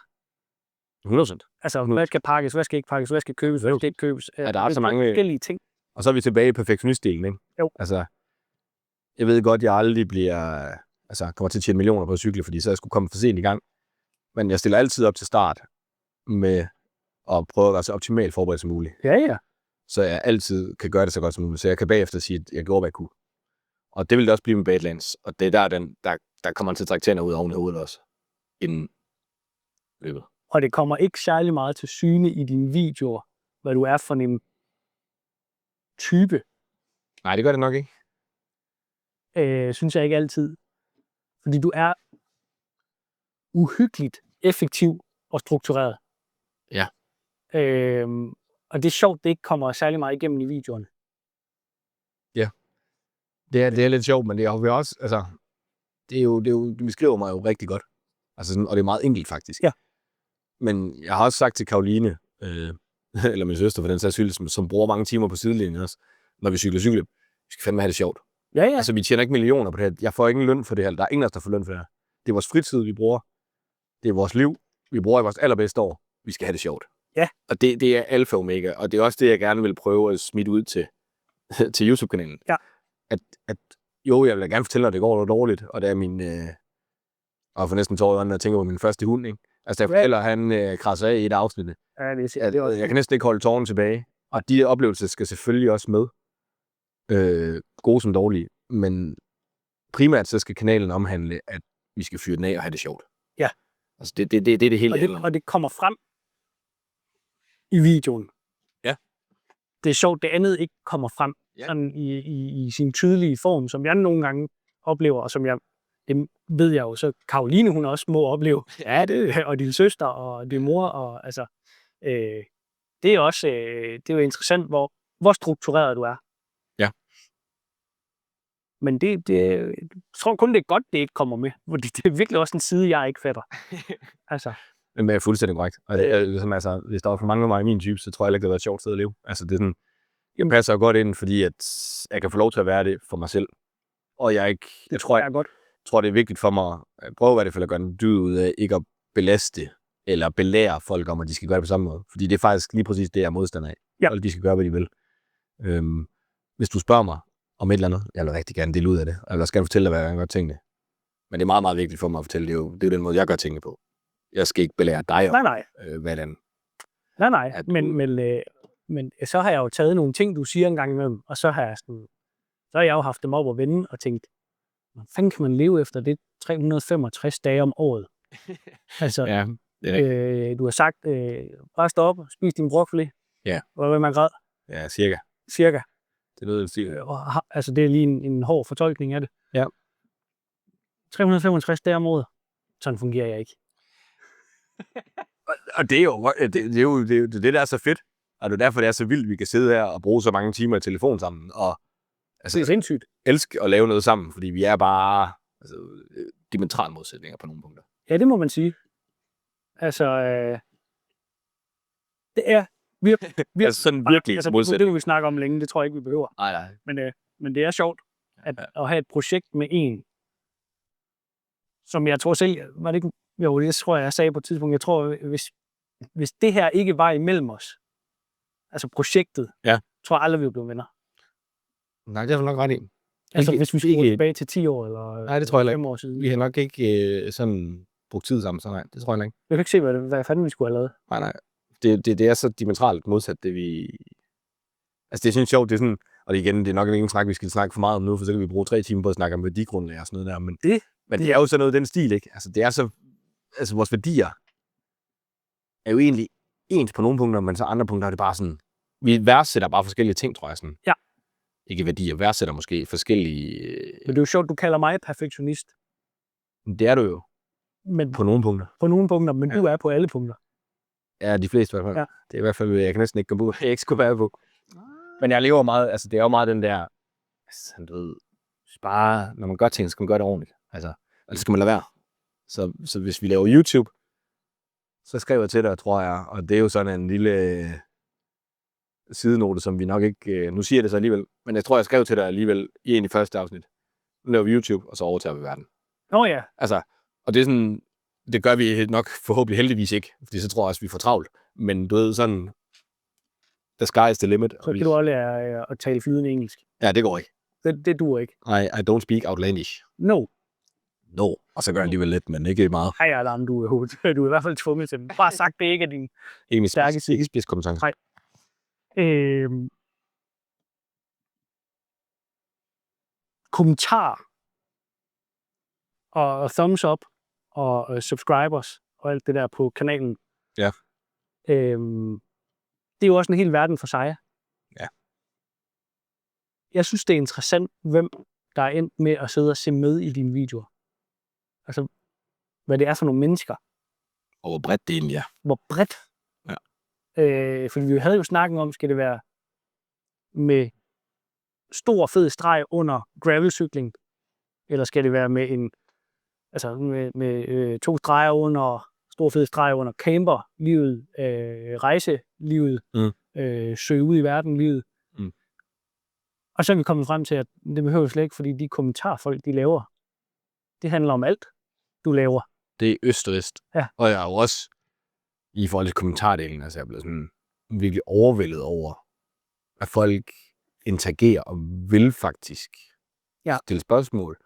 100%. Altså, hvad skal pakkes, hvad skal ikke pakkes, hvad skal købes, hvad skal ikke købes. Ja, der er så mange forskellige ting. Og så er vi tilbage i perfektionistdelen, ikke? Jo. Altså, jeg ved godt, jeg aldrig kommer til at tjene millioner på at cykle, fordi så jeg skulle komme for sent i gang. Men jeg stiller altid op til start med at prøve at være så optimalt forberedt som muligt. Ja. Så jeg altid kan gøre det så godt som muligt. Så jeg kan bagefter sige, at jeg gjorde, hvad jeg kunne. Og det vil det også blive med Badlands. Og det er der kommer man til at trække tænder ud oven i hovedet også. Inden løbet. Og det kommer ikke særlig meget til syne i dine videoer, hvad du er for en type. Nej, det gør det nok ikke. Synes jeg ikke altid. Fordi du er uhyggeligt effektiv og struktureret. Ja. Og det er sjovt, det ikke kommer særlig meget igennem i videoerne. Ja. Det er lidt sjovt, men det er jo også, altså, det er jo, du beskriver mig jo rigtig godt. Altså sådan, og det er meget enkelt faktisk. Ja. Men jeg har også sagt til Karoline, eller min søster for den sags skyld, som bruger mange timer på sidelinjen også, når vi cykler cykeløb, vi skal fandme have det sjovt. Ja. Altså, vi tjener ikke millioner på det her. Jeg får ingen løn for det her. Der er ingen af os, der får løn for det her. Det er vores fritid, vi bruger. Det er vores liv. Vi bruger i vores allerbedste år. Vi skal have det sjovt. Ja. Og det er alfa og omega, og det er også det, jeg gerne vil prøve at smide ud til YouTube-kanalen. Ja. At Jo, jeg vil gerne fortælle, at det går noget dårligt, og det er min... og for næsten tårer, når jeg tænker på min første hund, ikke? Altså, jeg fortæller, at han krasser af i et afsnit. Ja, det er også... Jeg kan næsten ikke holde tårerne tilbage. Og de oplevelser skal selvfølgelig også med. Gode som dårlige. Men primært så skal kanalen omhandle, at vi skal fyre den af og have det sjovt. Ja. Altså, det er det hele. Og det kommer frem i videoen. Ja. Det er sjovt, det andet ikke kommer frem sådan i sin tydelige form, som jeg nogle gange oplever, og som det ved jeg jo, så Karoline, hun også må opleve. Ja, det. Og din søster, og din mor, og altså, det er også, det er jo interessant, hvor struktureret du er. Ja. Men jeg tror kun, det er godt, det ikke kommer med, fordi det er virkelig også en side, jeg ikke fatter. Altså. Men det er fuldstændig korrekt. Og det er som altså, hvis der var for mange af mig i min type, så tror jeg ikke, det var et sjovt sted at leve. Altså, det er sådan, jeg passer godt ind, fordi at jeg kan få lov til at være det for mig selv. Og jeg tror, det er vigtigt for mig at prøve, hvad det for at gøre en dyd ud af, ikke at belaste eller belære folk om, at de skal gøre det på samme måde. Fordi det er faktisk lige præcis det, jeg er modstander af. Ja. Og de skal gøre, hvad de vil. Hvis du spørger mig om et eller andet, jeg vil rigtig gerne dele ud af det. Jeg vil også gerne fortælle dig, hvad jeg gør tingene. Men det er meget, meget vigtigt for mig at fortælle det. Det er jo den måde, jeg gør tingene på. Jeg skal ikke belære dig om, hvad den... Nej. Men så har jeg jo taget nogle ting, du siger en gang imellem, og så har jeg jo haft dem op og vende og tænkt, hvordan fanden kan man leve efter det 365 dage om året? Altså, ja, du har sagt, bare stå op og spis din broccoli. Ja. Hvad man græd? Ja, cirka. Det er noget, altså, det er lige en hård fortolkning af det. Ja. 365 dage om året. Sådan fungerer jeg ikke. Og det er jo det, der er så fedt. Og det er derfor, det er så vildt, vi kan sidde her og bruge så mange timer i telefon sammen. Og altså, det er sindssygt. Elske at lave noget sammen, fordi vi er bare diametrale modsætninger på nogle punkter. Ja, det må man sige. Altså, det er virkelig altså sådan virkelig modsætning. Det vil vi snakke om længe, det tror jeg ikke, vi behøver. Nej. Men det er sjovt at have et projekt med en, som jeg tror selv, var det ikke, jo, det tror jeg sagde på et tidspunkt, jeg tror, hvis det her ikke var imellem os, altså projektet, tror jeg aldrig, vi blev venner. Nej, det er nok ret i. Altså, hvis vi skulle tilbage til 10 år, eller nej, det tror jeg 5 år siden. Vi har nok ikke sådan brugt tid sammen, så nej, det tror jeg ikke. Jeg kan ikke se, hvad fanden vi skulle have lavet. Nej. Det er så diametralt modsat, det vi... Altså, det er sådan sjovt, det er sådan... Og igen, det er nok ikke en snak, vi skal snakke for meget om nu, for så kan vi bruge 3 timer på at snakke om værdigrundlag og sådan noget der. Men det er jo sådan noget den stil, ikke? Altså, det er så... Altså, vores værdier er jo egentlig ens på nogle punkter, men så andre punkter er det bare sådan... Vi værdsætter bare forskellige ting, tror jeg sådan. Ja. Ikke værdier, værdsætter måske forskellige... Men det er jo sjovt, du kalder mig perfektionist. Det er du jo. Men på nogle punkter. På nogle punkter, men du er på alle punkter. Ja, de fleste i hvert fald. Ja. Det er i hvert fald, jeg kan næsten ikke komme ud, jeg ikke skulle være på. Men jeg lever meget, altså det er jo meget den der, altså du ved, bare, når man gør ting, så skal man gøre det ordentligt. Altså, og det skal man lade være. Så hvis vi laver YouTube, så skriver jeg til dig, tror jeg, og det er jo sådan en lille sidenote, som vi nok ikke, nu siger jeg det så alligevel, men jeg tror, jeg skrev til dig alligevel i en i første afsnit. Nu laver vi YouTube, og så overtager vi verden. Ja. Altså, og det er sådan, det gør vi nok forhåbentlig heldigvis ikke, fordi så tror jeg også, vi får travlt. Men du ved sådan, the sky is the limit. Så kan du også lære at tale flydende engelsk. Ja, det går ikke. Det duer ikke. I don't speak outlandish. No. Og så gør jeg alligevel lidt, men ikke meget. Hej, Allan, du er i hvert fald tvunget til det. Bare sagt, det ikke er din stærke side. Ikke spidskompetence. Nej. Kommentar og thumbs up og subscribers og alt det der på kanalen. Ja. Det er jo også en hel verden for sig. Ja. Jeg synes, det er interessant, hvem der er endt med at sidde og se med i dine videoer. Altså, hvad det er for nogle mennesker. Og hvor bredt det egentlig er. Hvor bredt. Ja. Fordi vi havde jo snakket om, skal det være med stor fed streg under gravelcykling, eller skal det være med med 2 streger under, stor fed streg under camperlivet, rejselivet, søge ud i verden-livet. Og så er vi kommet frem til, at det behøver slet ikke, fordi de kommentarfolk, de laver, det handler om alt, du laver. Det er øst og vest. Ja. Og jeg er jo også, i forhold til kommentardelen, altså jeg er blevet sådan virkelig overvældet over, at folk interagerer og vil faktisk Ja. stille spørgsmål.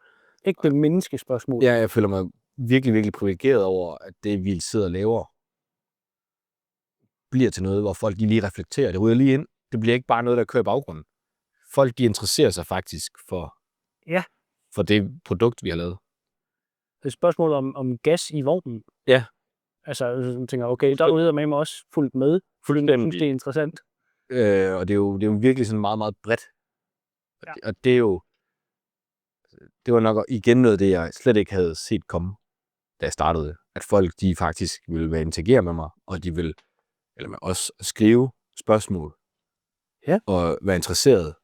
Ægte menneskespørgsmål. Ja, jeg føler mig virkelig, virkelig privilegeret over, at det, vi sidder og laver, bliver til noget, hvor folk de lige reflekterer. Det ryger lige ind. Det bliver ikke bare noget, der kører i baggrunden. Folk, de interesserer sig faktisk for det produkt, vi har lavet. Det er et spørgsmål om gas i vognen. Ja. Altså, jeg tænker, okay, der er du med mig også fuldt med. Jeg synes, det er interessant. Og det er jo virkelig sådan meget, meget bredt. Ja. Og det var nok igen noget af det, jeg slet ikke havde set komme, da jeg startede. At folk, de faktisk ville være interagere med mig, og de vil, eller med os, skrive spørgsmål. Ja. Og være interesseret.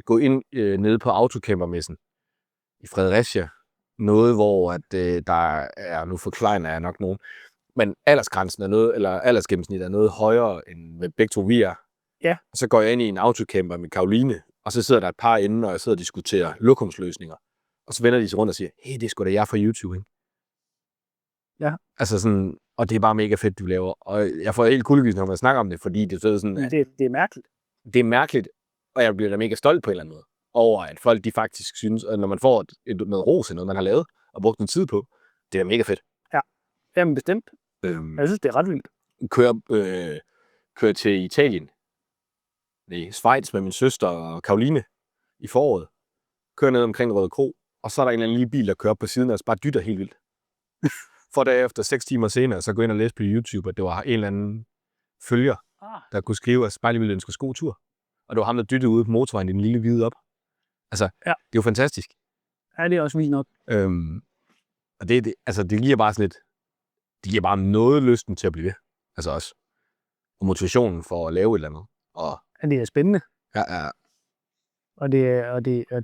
Gå ind nede på Autocampermessen i Fredericia. Noget, hvor at, der er, nu forklejner jeg nok nogen, men aldersgrænsen er noget, eller aldersgennemsnit er noget højere, end hvad begge to vi er. Ja. Og så går jeg ind i en autocamper med Karoline, og så sidder der et par inde, og jeg sidder og diskuterer lokumsløsninger. Og så vender de sig rundt og siger, hey, det er sgu da jeg fra YouTube, ikke? Ja. Altså sådan, og det er bare mega fedt, du laver. Og jeg får helt kuldegysning, når man snakker om det, fordi det er sådan, Det er mærkeligt. det er mærkeligt, og jeg bliver da mega stolt på en eller anden måde, over at folk, de faktisk synes, at når man får noget ros til noget, man har lavet, og brugt noget tid på, det er mega fedt. Ja, jamen bestemt. Jeg synes, det er ret vildt. Kører til Italien, i Schweiz med min søster og Karoline i foråret. Kører ned omkring Røde Kro, og så er der en eller anden lille bil, der kører op på siden af os, bare dytter helt vildt. For derefter 6 timer senere, så gå ind og læse på YouTube, at det var en eller anden følger, der kunne skrive, at bare lige ville ønske god tur. Og det var ham, der dyttede ude på motorvejen i den lille hvide op. Altså, det er jo fantastisk. Ja, det er også vildt nok. Og det giver bare sådan lidt, det giver bare noget lysten til at blive ved. Altså også. Og motivationen for at lave et eller andet. Og det er spændende. Ja. Og det er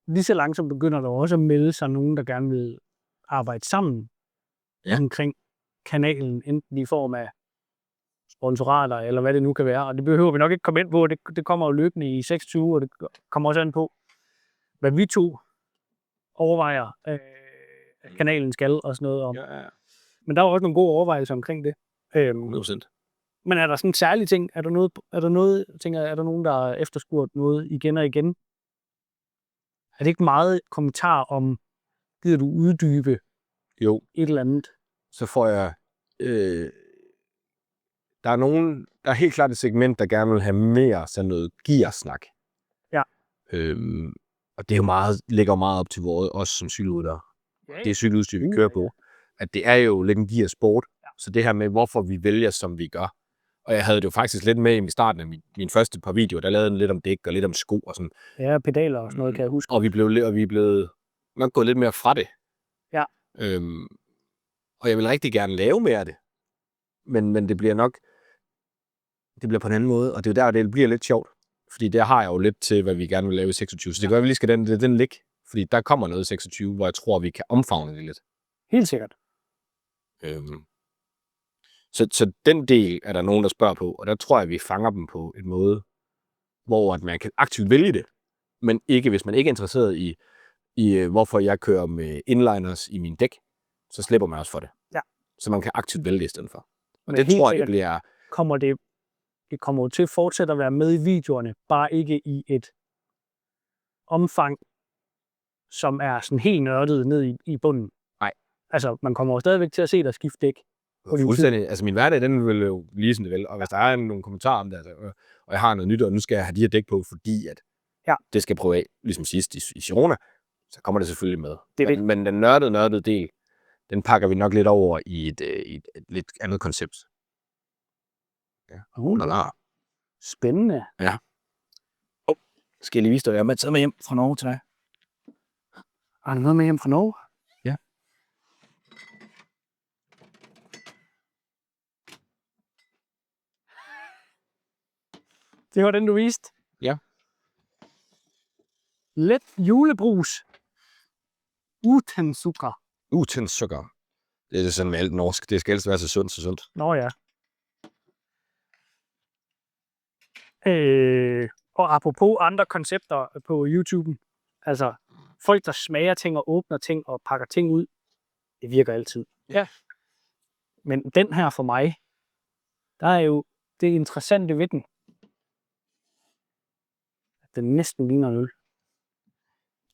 lige så langsomt begynder der også at melde sig nogen, der gerne vil arbejde sammen omkring kanalen, enten i form af sponsorater, eller hvad det nu kan være. Og det behøver vi nok ikke komme ind på. Det kommer jo løbende i 26, og det kommer også an på, hvad vi to overvejer, at kanalen skal og sådan noget om. Ja. Men der er også nogle gode overvejelser omkring det. 100%. Men er der sådan en særlig ting? Er der nogen, der har efterspurgt noget igen og igen? Er det ikke meget kommentar om, gider du uddybe Jo. et eller andet? Så får jeg... der er helt klart et segment, der gerne vil have mere sådan noget gearsnak. Ja. Og det er jo ligger meget op til os som cykelryttere. Ja. Det er cykeludstyr, vi kører på. At det er jo lidt en gearsport. Ja. Så det her med, hvorfor vi vælger, som vi gør. Og jeg havde det jo faktisk lidt med i starten af min første par videoer, der lavede lidt om dæk og lidt om sko og sådan. Ja, pedaler og sådan noget, kan jeg huske. Og vi er blevet nok gået lidt mere fra det. Ja. Og jeg vil rigtig gerne lave mere af det. Men det bliver på en anden måde, og det er jo der, det bliver lidt sjovt. Fordi der har jeg jo lidt til, hvad vi gerne vil lave i 26. Så det gør, at vi lige skal den ligge. Fordi der kommer noget i 26, hvor jeg tror, vi kan omfavne det lidt. Helt sikkert. Så den del er der nogen, der spørger på, og der tror jeg, vi fanger dem på en måde, hvor at man kan aktivt vælge det, men ikke, hvis man ikke er interesseret i hvorfor jeg kører med inliners i min dæk, så slipper man også for det. Ja. Så man kan aktivt vælge det i stedet for. Og men det tror jeg, det bliver... Det kommer til at fortsætte at være med i videoerne, bare ikke i et omfang, som er sådan helt nørdet ned i bunden. Nej. Altså, man kommer jo stadigvæk til at se dig skifte dæk. Fuldstændig. Altså, min hverdag, den vil jo lige sådan det vel. Og hvis der er nogle kommentarer om det, altså, og jeg har noget nyt, og nu skal jeg have de her dæk på, fordi at det skal prøve af, ligesom sidst i Girona, så kommer det selvfølgelig med. Men den nørdede del, den pakker vi nok lidt over i et lidt andet koncept. Ja. Spændende. Ja. Skal jeg lige vise dig, jeg har taget med hjem fra Norge til dig. Har du noget med hjem fra Norge? Ja. Det var den, du viste? Ja. Let julebrus. Uten sukker. Uten sukker. Det er sådan med alt norsk. Det skal helst være så sundt. Nå ja. Og apropos andre koncepter på YouTube. Altså, folk, der smager ting og åbner ting og pakker ting ud, det virker altid. Ja. Men den her for mig, der er jo det interessante ved den. Den næsten ligner en øl.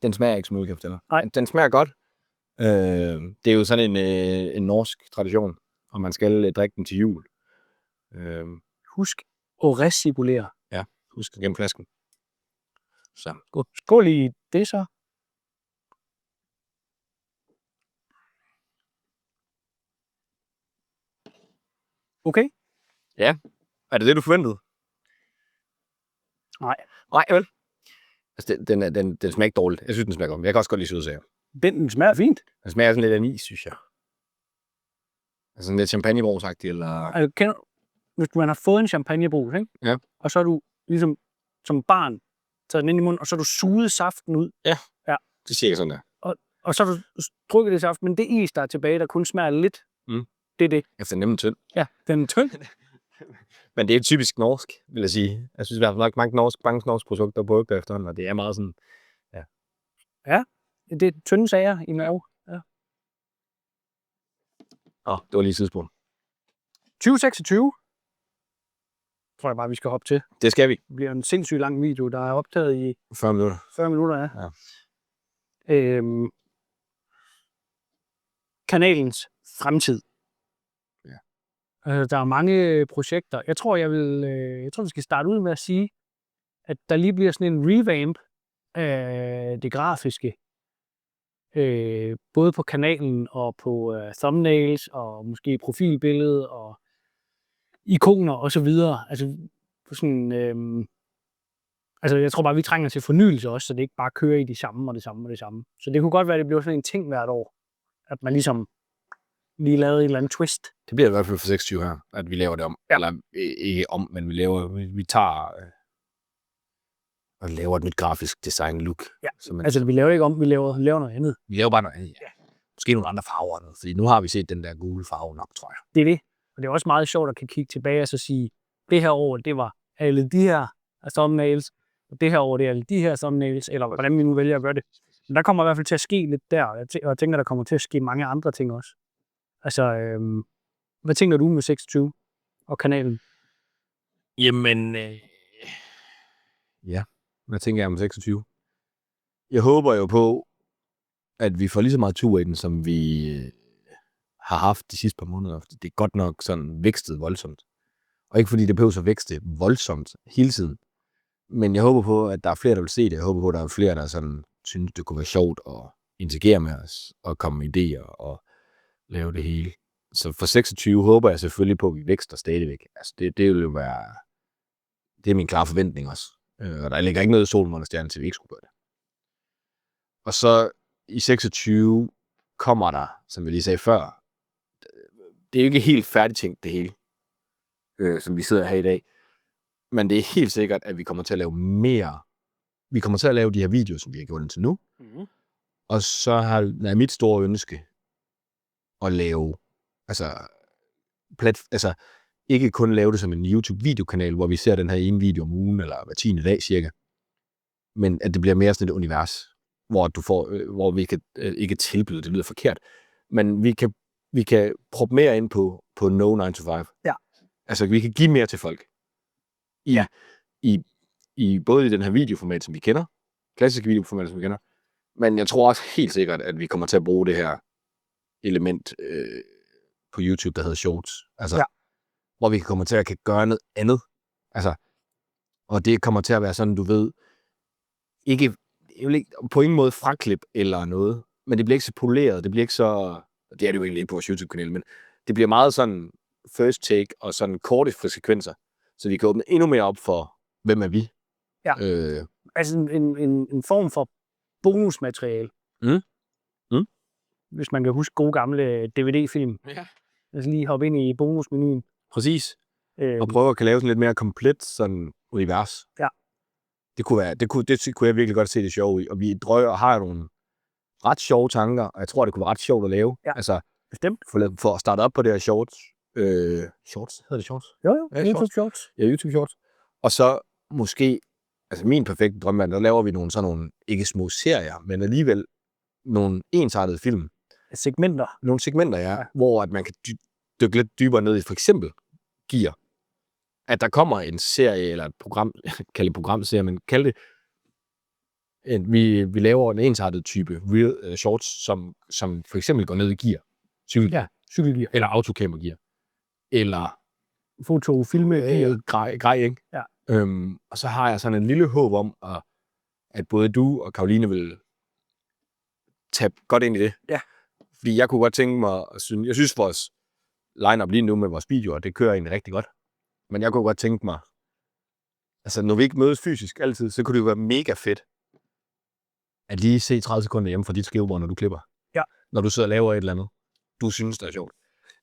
Den smager ikke som øl, kan jeg fortælle dig. Nej. Den smager godt. Det er jo sådan en norsk tradition, og man skal drikke den til jul. Husk at recirkulere. Husk at gemme flasken. Så. Godt. Skål i det så. Okay. Er det det, du forventede? Nej. Nej, vel? Altså, den smager ikke dårligt. Jeg synes, den smager godt. Jeg kan også godt lide sødsager. Den smager fint. Den smager sådan lidt af en is, synes jeg. Altså sådan lidt champagnebrusagtigt, eller... Altså, hvis man har fået en champagnebrus, ikke? Ja. Og så er du ligesom som barn taget den ind i munden, og så har du suget saften ud. Det er cirka sådan der. Og så har du drukket det saft, men det is, der er tilbage, der kun smager lidt, det er det. Efter nemlig tynd. Ja, den er tynd. Men det er typisk norsk, vil jeg sige. Jeg synes i hvert fald nok mange norske produkter på øjeblikket efterhånden, og det er meget sådan... Det er tynde sager i Norge. Ja. Det var lige et tidspunkt. 2026 tror jeg bare, vi skal hoppe til. Det skal vi. Det bliver en sindssygt lang video, der er optaget i 40 minutter. 40 minutter. Ja. Ja. Kanalens fremtid. Ja. Der er mange projekter. Jeg tror, vi skal starte ud med at sige, at der lige bliver sådan en revamp af det grafiske. Både på kanalen og på thumbnails og måske profilbillede og ikoner og så videre. Altså sådan, jeg tror bare, vi trænger til fornyelse også, så det ikke bare kører i det samme og det samme og det samme. Så det kunne godt være, at det bliver sådan en ting hvert år, at man ligesom lige lavede et eller andet twist. Det bliver i hvert fald for 26 her, at vi laver det om. Ja. Eller ikke om, men vi tager og laver et nyt grafisk design look. Ja. Så man, Altså, vi laver ikke om, vi laver noget andet. vi laver bare noget andet, ja. Måske nogle andre farver, eller noget, fordi nu har vi set den der gule farve nok, tror jeg. Det er det. Og det er også meget sjovt at kan kigge tilbage og så sige, det her år, det var alle de her thumbnails, og det her år, det er alle de her thumbnails, eller hvordan vi nu vælger at gøre det. Men der kommer i hvert fald til at ske lidt der, og jeg tænker, der kommer til at ske mange andre ting også. Altså, hvad tænker du med 26 og kanalen? Jamen, ja. Hvad tænker jeg om 26? Jeg håber jo på, at vi får lige så meget tur i den, som vi har haft de sidste par måneder. Det er godt nok sådan vækstet voldsomt. Og ikke fordi det behøver at vækste voldsomt hele tiden. Men jeg håber på, at der er flere, der vil se det. Jeg håber på, at der er flere, der sådan synes, det kunne være sjovt at interagere med os, og komme med idéer og lave det hele. Så for 26 håber jeg selvfølgelig på, at vi vækster stadigvæk. Altså det vil jo være... Det er min klare forventning også. Og der ligger ikke noget i solen under stjernen til, vi ikke skulle gøre det. Og så i 26 kommer der, som vi lige sagde før, det er jo ikke helt færdigt tænkt det hele, som vi sidder her i dag. Men det er helt sikkert, at vi kommer til at lave mere. Vi kommer til at lave de her videoer, som vi har gjort indtil nu. Mm-hmm. Og så er mit store ønske at lave, ikke kun lave det som en YouTube-videokanal, hvor vi ser den her ene video om ugen, eller hver 10. dag cirka, men at det bliver mere sådan et univers, hvor vi kan ikke tilbyde, det lyder forkert, men vi kan proppe mere ind på No 9 to 5. Ja. Altså, vi kan give mere til folk. I både i den her videoformat, som vi kender, klassiske videoformat, som vi kender, men jeg tror også helt sikkert, at vi kommer til at bruge det her element på YouTube, der hedder Shorts. Altså, hvor vi kommer til at kan gøre noget andet. Altså, og det kommer til at være sådan, du ved, ikke på ingen måde fraklip eller noget, men det bliver ikke så poleret, det bliver ikke så, det er det jo egentlig ikke på vores YouTube-kanal, men det bliver meget sådan first take og sådan korte frekvenser, så vi kan åbne endnu mere op for, hvem er vi? Ja. Altså en form for bonusmateriale. Hvis man kan huske gode gamle DVD-film. Ja. Altså lige hoppe ind i bonusmenuen. Præcis. Og prøve at kan lave sådan lidt mere komplet sådan univers. Ja. Det kunne jeg virkelig godt se det sjove i. Og vi drøjer og har nogle ret sjove tanker, og jeg tror, det kunne være ret sjovt at lave. Ja, altså, bestemt. For at starte op på det her shorts. Shorts? Hedder det shorts? Jo, YouTube shorts. Ja, YouTube shorts. Og så måske, altså min perfekte drømmevand, der laver vi nogle ikke små serier, men alligevel nogle ensartede film. Segmenter. Nogle segmenter, ja. Hvor at man kan dykke lidt dybere ned i, for eksempel gear. At der kommer en serie, eller et program, kalde det programserie, men kalde det vi laver en ensartet type real shorts, som for eksempel går ned i gear. Cykelgear. Eller autocamera-gear. Eller Foto, filme, gear. Grej, ikke? Ja. Og så har jeg sådan en lille håb om, at både du og Karoline vil tage godt ind i det. Ja. Fordi jeg kunne godt tænke mig, jeg synes vores line-up lige nu med vores videoer, det kører egentlig rigtig godt. Men jeg kunne godt tænke mig, altså når vi ikke mødes fysisk altid, så kunne det jo være mega fedt, at lige se 30 sekunder hjemme fra dit skrivebord, når du klipper. Ja. Når du sidder og laver et eller andet, du synes, det er sjovt.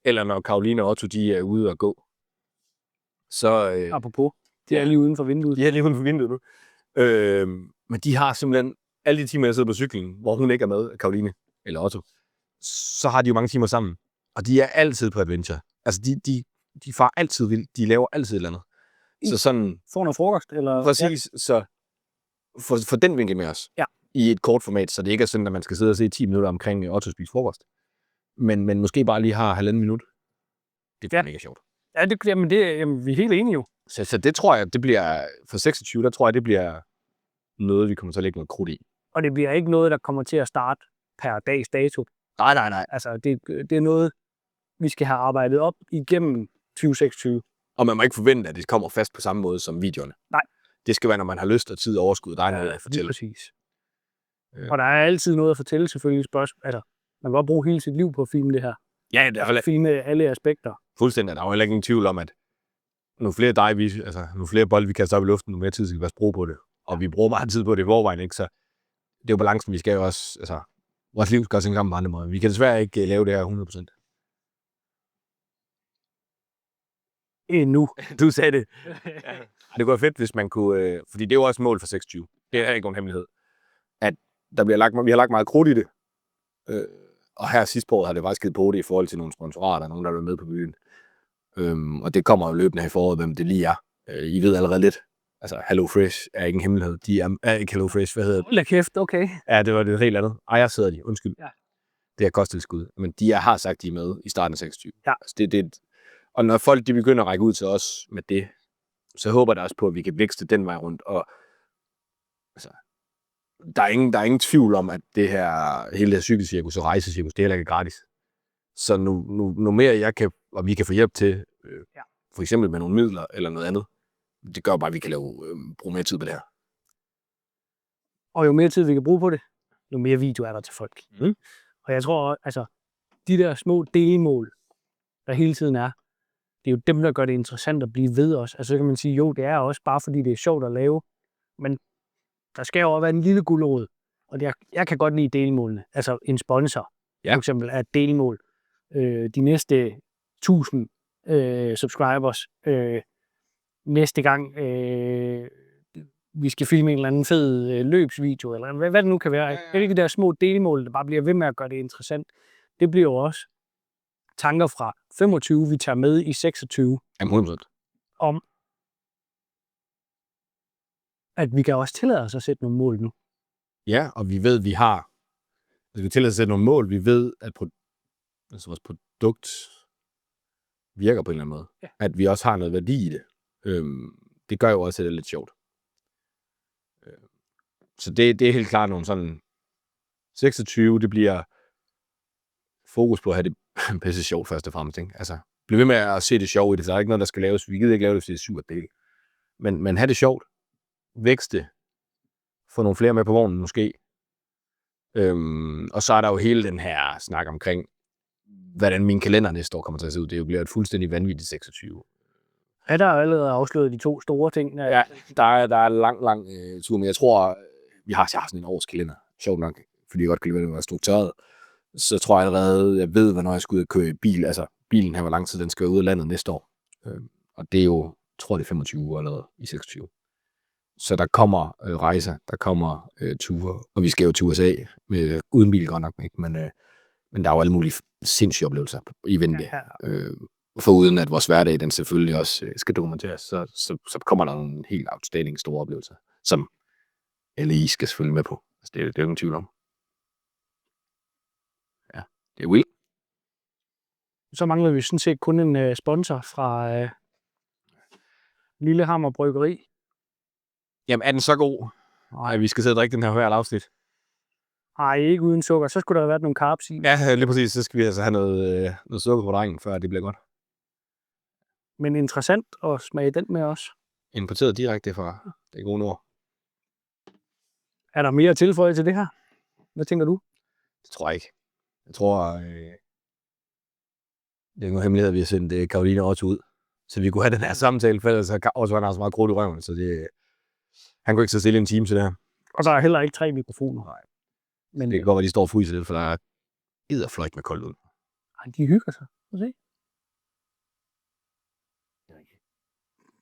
Eller når Karoline og Otto, de er ude og gå. Så... Apropos, de er lige uden for vinduet. De er lige uden for vinduet nu. Men de har simpelthen, alle de timer, jeg sidder på cyklen, hvor hun ikke er med, Karoline eller Otto, så har de jo mange timer sammen. Og de er altid på adventure. Altså, de farer altid vildt. De laver altid et eller andet. Så sådan... Får noget frokost? Eller? Præcis. Ja. Så for den vinkel med os. Ja. I et kort format, så det ikke er sådan, at man skal sidde og se 10 minutter omkring Otto spise frokost. Men måske bare lige har 1,5 minut. Det er mega sjovt. Ja, jamen, vi er helt enige jo. Så det tror jeg, det bliver... For 26, der tror jeg, det bliver noget, vi kommer til at lægge noget krudt i. Og det bliver ikke noget, der kommer til at starte per dags dato. Nej. Altså, det er noget, vi skal have arbejdet op igennem 2026. Og man må ikke forvente, at det kommer fast på samme måde som videoerne. Nej. Det skal være, når man har lyst og tid og overskud, der er noget at fortælle. Præcis. Og der er altid noget at fortælle, selvfølgelig. Altså, man kan godt bruge hele sit liv på at filme det her. Ja, det er filme alle aspekter. Fuldstændig. Der er jo heller ingen tvivl om, at nu flere bolde, vi kaster op i luften, nu mere tid skal vi også bruge på det. Og vi bruger meget tid på det i forvejen, ikke? Så det er jo balancen, vi skal jo også... Altså, vores liv skal også hænge sammen på andre måder. Vi kan desværre ikke lave det her 100%. Endnu. Du sagde det. Ja. Det kunne være fedt, hvis man kunne... fordi det er jo også et mål for 26. Det er ikke nogen hemmelighed. At vi har lagt meget krudt i det. Og her sidst på året har det faktisk givet på det i forhold til nogle sponsorater, nogen der er med på byen. Og det kommer jo løbende her i foråret, hvem det lige er. I ved allerede lidt. Altså, Hello Fresh er ikke en hemmelighed. De er ikke Hello Fresh, hvad hedder det? Hold kæft, okay. Ja, det var det helt andet. Ejer sidder de, undskyld. Ja. Det er kosttilskud. Men de har sagt, de er med i starten af 26. Ja. Altså, og når folk de begynder at række ud til os med det, så håber jeg også på, at vi kan vækste den vej rundt. Og altså, der er ingen tvivl om, at det her, hele det her cykelcirkus og rejsecirkus, det er heller ikke gratis. Så nu mere jeg kan, og vi kan få hjælp til, for eksempel med nogle midler eller noget andet, det gør bare, at vi kan bruge mere tid på det her. Og jo mere tid vi kan bruge på det, jo mere video er der til folk. Mm. Og jeg tror, altså, de der små delmål, der hele tiden er, det er jo dem, der gør det interessant at blive ved os. Altså, så kan man sige, jo, det er også bare, fordi det er sjovt at lave, men der skal jo også være en lille gulerod. Og jeg kan godt lide delmålene. Altså, en sponsor, for eksempel, er et delmål. De næste 1000 subscribers, næste gang vi skal filme en eller anden fed løbsvideo, eller hvad det nu kan være. Det er ikke de der små delmål, der bare bliver ved med at gøre det interessant. Det bliver jo også tanker fra 25, vi tager med i 26. Jamen 100%. Om, at vi kan også tillade os at sætte nogle mål nu. Ja, og vi ved, vi kan tillade os at sætte nogle mål. Vi ved, at vores produkt virker på en eller anden måde. Ja. At vi også har noget værdi i det. Det gør jo også, at det er lidt sjovt. Så det er helt klart nogle sådan... 26, det bliver fokus på at have det pisse sjovt først og fremmest. Ikke? Altså, bliv ved med at se det sjovt i det. Så er ikke noget, der skal laves. Vi gider ikke lave det, fordi det er surt. Men have det sjovt. Vækste. Få nogle flere med på vognen måske. Og så er der jo hele den her snak omkring, hvordan min kalender næste år kommer til at se ud. Det bliver et fuldstændig vanvittigt 26. Er der allerede afsløret de 2 store ting? Ja, der er lang tur, men jeg tror, jeg har sådan en årskalender. Sjovt nok, fordi jeg godt kan lide, at det var struktureret. Så tror jeg allerede, jeg ved, hvornår jeg skal ud og køre i bil. Altså, bilen her, hvor lang tid den skal ud af landet næste år. Og det er jo, tror det er 25 uger allerede i 26. Så der kommer rejser, der kommer ture, og vi skal jo til USA, uden bil godt nok, ikke? Men der er jo alle mulige sindssyge oplevelser i vente. Ja. Foruden at vores hverdag, den selvfølgelig også skal dokumenteres, så kommer der nogle helt outstanding store oplevelser, som LI skal selvfølgelig med på. Altså, det er jo ingen tvivl om. Ja, det er Will. Så mangler vi sådan set kun en sponsor fra Lillehammer Bryggeri. Jamen, er den så god? Nej, vi skal sidde og drikke den her hver afsnit. Nej, ikke uden sukker. Så skulle der have været nogle carbs i. Ja, lige præcis. Så skal vi altså have noget sukker på drengen, før det bliver godt. Men interessant at smage den med os. Importeret direkte fra det gode nord. Er der mere at tilføje til det her? Hvad tænker du? Det tror jeg ikke. Jeg tror, det er nogen hemmelighed, at vi har sendt Karoline Otto ud. Så vi kunne have den her samtale, for ellers har Otto han har så meget krudt i røven, så han kunne ikke så stille en time til det her. Og der er heller ikke 3 mikrofoner. Nej. Men Det kan godt være, de står og fryser lidt, for der er edderfløjt med koldt ud. de hygger sig. Prøv at se.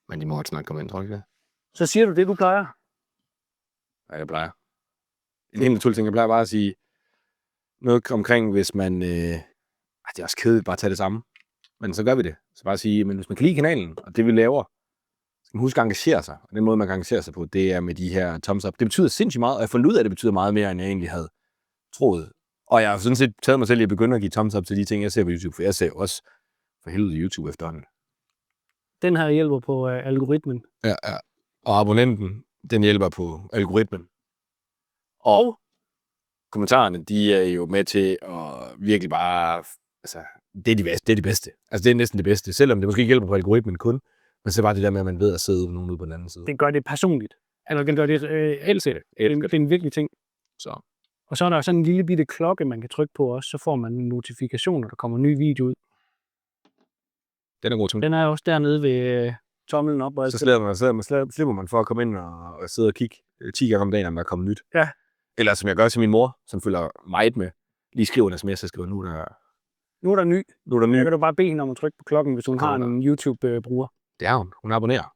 Men de må også snart komme ind, tror jeg ikke det? Så siger du det, du plejer. Ja, jeg plejer. En helt naturlig ting, jeg plejer bare at sige noget omkring, hvis man... det er også kedeligt bare at tage det samme. Men så gør vi det. Så bare sige, men hvis man kan lide kanalen, og det vi laver, så skal man huske at engagere sig. Og den måde, man kan engagere sig på, det er med de her thumbs up. Det betyder sindssygt meget, og jeg har fundet ud af, at det betyder meget mere, end jeg egentlig havde troet. Og jeg har sådan set taget mig selv i at begynde at give thumbs up til de ting, jeg ser på YouTube, for jeg ser jo også for helvede YouTube efterhånden. Den her hjælper på algoritmen. Ja. Og abonnenten, den hjælper på algoritmen. Og kommentarerne, de er jo med til at virkelig bare... Altså, det er de bedste. Altså, det er næsten det bedste. Selvom det måske ikke hjælper på algoritmen kun. Men så bare det der med, at man ved at sidde nogen ude på den anden side. Det gør det personligt. Eller det gør det elsker det. Det er en virkelig ting. Så. Og så er der sådan en lille bitte klokke, man kan trykke på også. Så får man notifikationer, der kommer en ny video ud. Den er god til. Den er også dernede ved tommelen op. Og Så slipper man for at komme ind og sidde og kigge 10 gange om dagen, om der er kommet nyt. Ja. Eller som jeg gør til min mor, som følger meget med. Lige skriver en sms, og skriver, nu er der ny. Så kan du bare bede hende om at trykke på klokken, hvis hun har en YouTube-bruger. Det er hun. Hun abonnerer.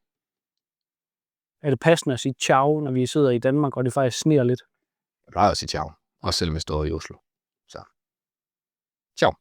Er det passende at sige ciao, når vi sidder i Danmark, og det faktisk sneer lidt? Jeg plejer at sige ciao. Også selvom jeg står i Oslo. Så. Ciao.